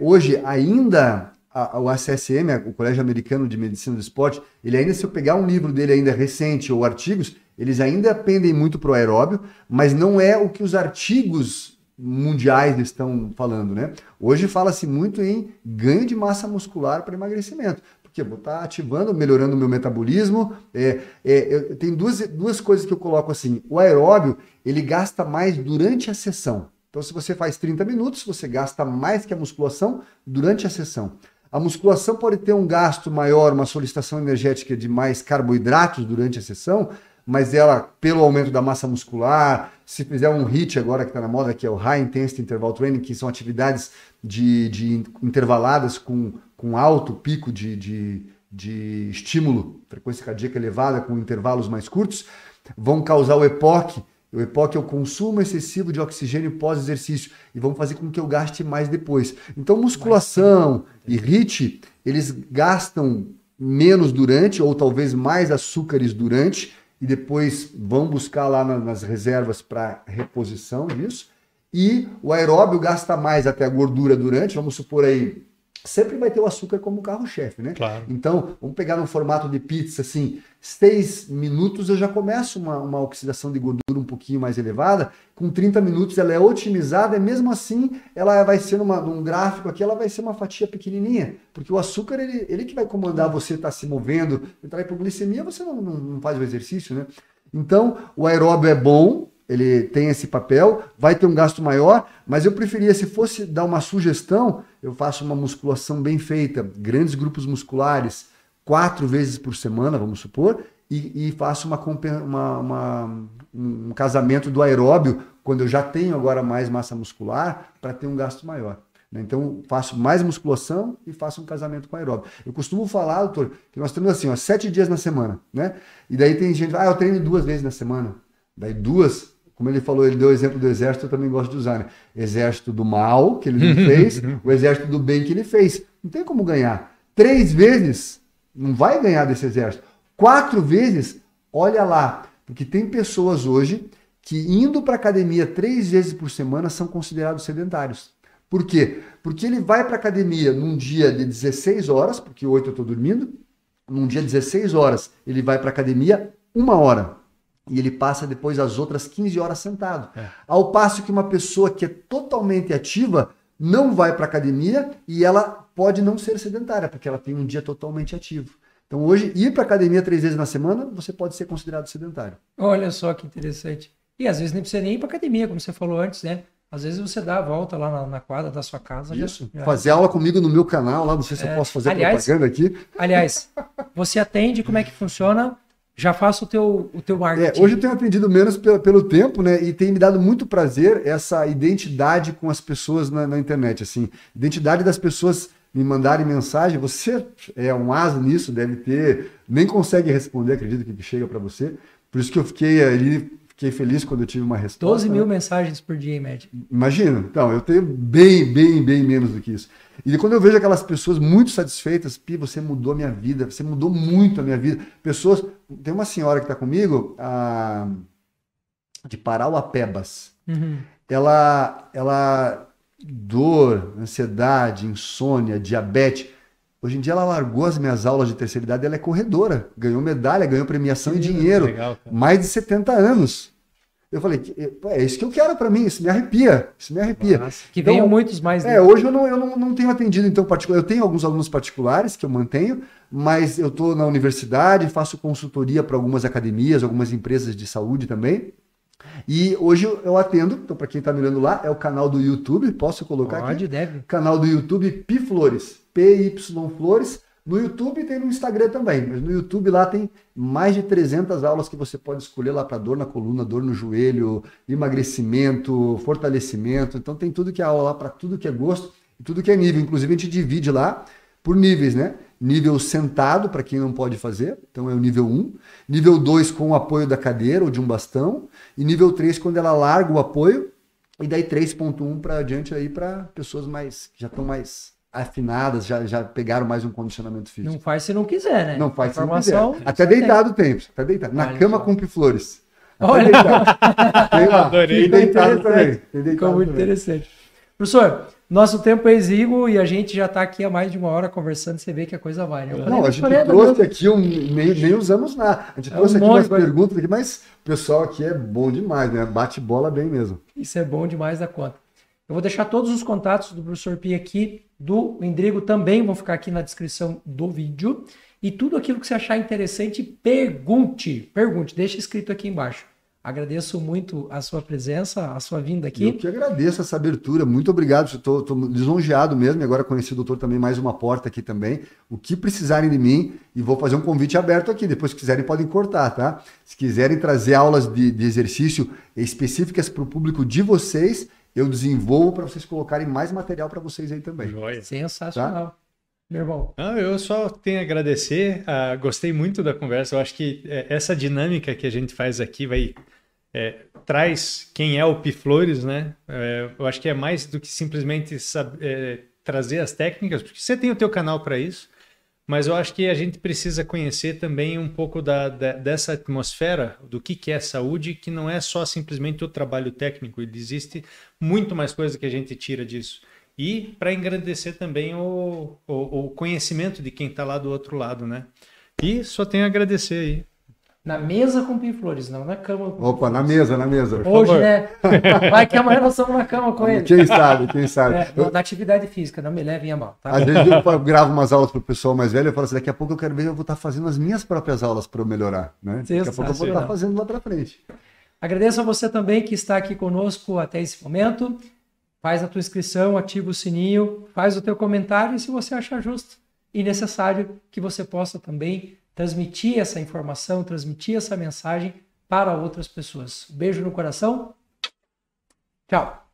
hoje ainda o ACSM, o Colégio Americano de Medicina do Esporte, ele ainda, se eu pegar um livro dele ainda recente ou artigos, eles ainda pendem muito para o aeróbio, mas não é o que os artigos mundiais estão falando, né? Hoje fala-se muito em ganho de massa muscular para emagrecimento, porque eu vou estar ativando, melhorando o meu metabolismo. Tem duas coisas que eu coloco assim. O aeróbio, ele gasta mais durante a sessão. Então, se você faz 30 minutos, você gasta mais que a musculação durante a sessão. A musculação pode ter um gasto maior, uma solicitação energética de mais carboidratos durante a sessão, mas ela, pelo aumento da massa muscular, se fizer um HIIT agora que está na moda, que é o High Intensity Interval Training, que são atividades de intervaladas com alto pico de estímulo, frequência cardíaca elevada, com intervalos mais curtos, vão causar o EPOC. O EPOC é o consumo excessivo de oxigênio pós-exercício e vão fazer com que eu gaste mais depois. Então, musculação e HIIT, eles gastam menos durante, ou talvez mais açúcares durante, e depois vão buscar lá nas reservas para reposição disso. E o aeróbio gasta mais até a gordura durante, vamos supor aí, sempre vai ter o açúcar como carro-chefe, né? Claro. Então, vamos pegar no formato de pizza, assim, 6 minutos eu já começo uma oxidação de gordura um pouquinho mais elevada, com 30 minutos ela é otimizada e mesmo assim ela vai ser num gráfico aqui, ela vai ser uma fatia pequenininha, porque o açúcar, ele que vai comandar você estar se movendo, entrar em hipoglicemia, você não faz o exercício, né? Então, o aeróbio é bom, ele tem esse papel, vai ter um gasto maior, mas eu preferia, se fosse dar uma sugestão, eu faço uma musculação bem feita, grandes grupos musculares, 4 vezes por semana, vamos supor, e faço um casamento do aeróbio, quando eu já tenho agora mais massa muscular, para ter um gasto maior. Então, faço mais musculação e faço um casamento com aeróbio. Eu costumo falar, doutor, que nós temos assim, 7 dias na semana, né? E daí tem gente, eu treino 2 vezes na semana. Daí 2... Como ele falou, ele deu o exemplo do exército, eu também gosto de usar, né? Exército do mal, que ele não fez, o exército do bem que ele fez. Não tem como ganhar. 3 vezes, não vai ganhar desse exército. 4 vezes, olha lá. Porque tem pessoas hoje que indo para academia 3 vezes por semana são considerados sedentários. Por quê? Porque ele vai para academia num dia de 16 horas, porque 8 eu estou dormindo, num dia de 16 horas, ele vai para academia 1 hora. e ele passa depois as outras 15 horas sentado. Ao passo que uma pessoa que é totalmente ativa não vai para academia e ela pode não ser sedentária, porque ela tem um dia totalmente ativo. Então hoje, ir para academia 3 vezes na semana, você pode ser considerado sedentário. Olha só que interessante. E às vezes nem precisa nem ir para academia, como você falou antes, né? Às vezes você dá a volta lá na quadra da sua casa. Isso. Fazer aula comigo no meu canal lá, não sei se eu posso fazer propaganda aqui. Aliás, você atende, como é que funciona? Já faço o teu marketing. Hoje eu tenho atendido menos pelo tempo, né? E tem me dado muito prazer essa identidade com as pessoas na internet, assim. Identidade das pessoas me mandarem mensagem. Você é um asa nisso, deve ter... Nem consegue responder, acredito que chega para você. Por isso que eu fiquei feliz quando eu tive uma resposta. 12 mil mensagens por dia, em média. Imagina. Então, eu tenho bem menos do que isso. E quando eu vejo aquelas pessoas muito satisfeitas, Pi, você mudou a minha vida, você mudou muito a minha vida. Pessoas... Tem uma senhora que está comigo, de Parauapebas. Uhum. Ela... Dor, ansiedade, insônia, diabetes. Hoje em dia ela largou as minhas aulas de terceira idade, ela é corredora. Ganhou medalha, ganhou premiação e dinheiro. Legal, mais de 70 anos. Eu falei, é isso que eu quero para mim, isso me arrepia. Nossa, que então, venham muitos mais. Hoje eu não tenho atendido, então, particular. Eu tenho alguns alunos particulares que eu mantenho, mas eu estou na universidade, faço consultoria para algumas academias, algumas empresas de saúde também. E hoje eu atendo, então para quem está me olhando lá, é o canal do YouTube, posso colocar aqui? Pode, deve. Canal do YouTube Pi Flores, PY Flores. No YouTube tem no Instagram também, mas no YouTube lá tem mais de 300 aulas que você pode escolher lá para dor na coluna, dor no joelho, emagrecimento, fortalecimento. Então tem tudo que é aula lá para tudo que é gosto e tudo que é nível. Inclusive a gente divide lá por níveis, né? Nível sentado, para quem não pode fazer, então é o nível 1. Nível 2 com o apoio da cadeira ou de um bastão. E nível 3 quando ela larga o apoio. E daí 3.1 para adiante aí para pessoas que já estão mais afinadas, já pegaram mais um condicionamento físico. Não faz se não quiser, né? Não faz se não quiser. Até deitado tem. Até deitado. Na cama com Piflores. Olha, tem lá. Tem deitado também. Ficou muito interessante. Professor, nosso tempo é exíguo e a gente já está aqui há mais de uma hora conversando, você vê que a coisa vai, né? Não, a gente trouxe aqui, nem usamos nada. A gente trouxe aqui umas perguntas aqui, mas o pessoal aqui é bom demais, né? Bate bola bem mesmo. Isso é bom demais da conta. Eu vou deixar todos os contatos do professor Pi aqui, do Endrigo também vão ficar aqui na descrição do vídeo. E tudo aquilo que você achar interessante, pergunte, deixa escrito aqui embaixo. Agradeço muito a sua presença, a sua vinda aqui. Eu que agradeço essa abertura, muito obrigado, estou lisonjeado mesmo, e agora conheci o doutor também, mais uma porta aqui também. O que precisarem de mim, e vou fazer um convite aberto aqui, depois que quiserem podem cortar, tá? Se quiserem trazer aulas de exercício específicas para o público de vocês, eu desenvolvo para vocês colocarem mais material para vocês aí também. Joia. Sensacional. Tá? Meu irmão. Eu só tenho a agradecer, gostei muito da conversa, eu acho que essa dinâmica que a gente faz aqui traz quem é o Pi Flores, né? Eu acho que é mais do que simplesmente trazer as técnicas, porque você tem o teu canal para isso, mas eu acho que a gente precisa conhecer também um pouco dessa atmosfera do que é saúde, que não é só simplesmente o trabalho técnico, existe muito mais coisa que a gente tira disso. E para engrandecer também o conhecimento de quem está lá do outro lado, né? E só tenho a agradecer aí. Na mesa com Pi Flores, não na cama com Opa, na mesa. Hoje, né? Vai que amanhã nós estamos na cama com ele. Quem sabe. Na atividade física, não me levem a mal, tá? Às vezes eu gravo umas aulas para o pessoal mais velho, eu falo assim, daqui a pouco eu quero ver, eu vou estar fazendo as minhas próprias aulas para eu melhorar, né? Daqui a pouco eu vou estar fazendo lá para frente. Agradeço a você também que está aqui conosco até esse momento. Faz a tua inscrição, ativa o sininho, faz o teu comentário e se você achar justo e necessário que você possa também transmitir essa informação, transmitir essa mensagem para outras pessoas. Beijo no coração. Tchau.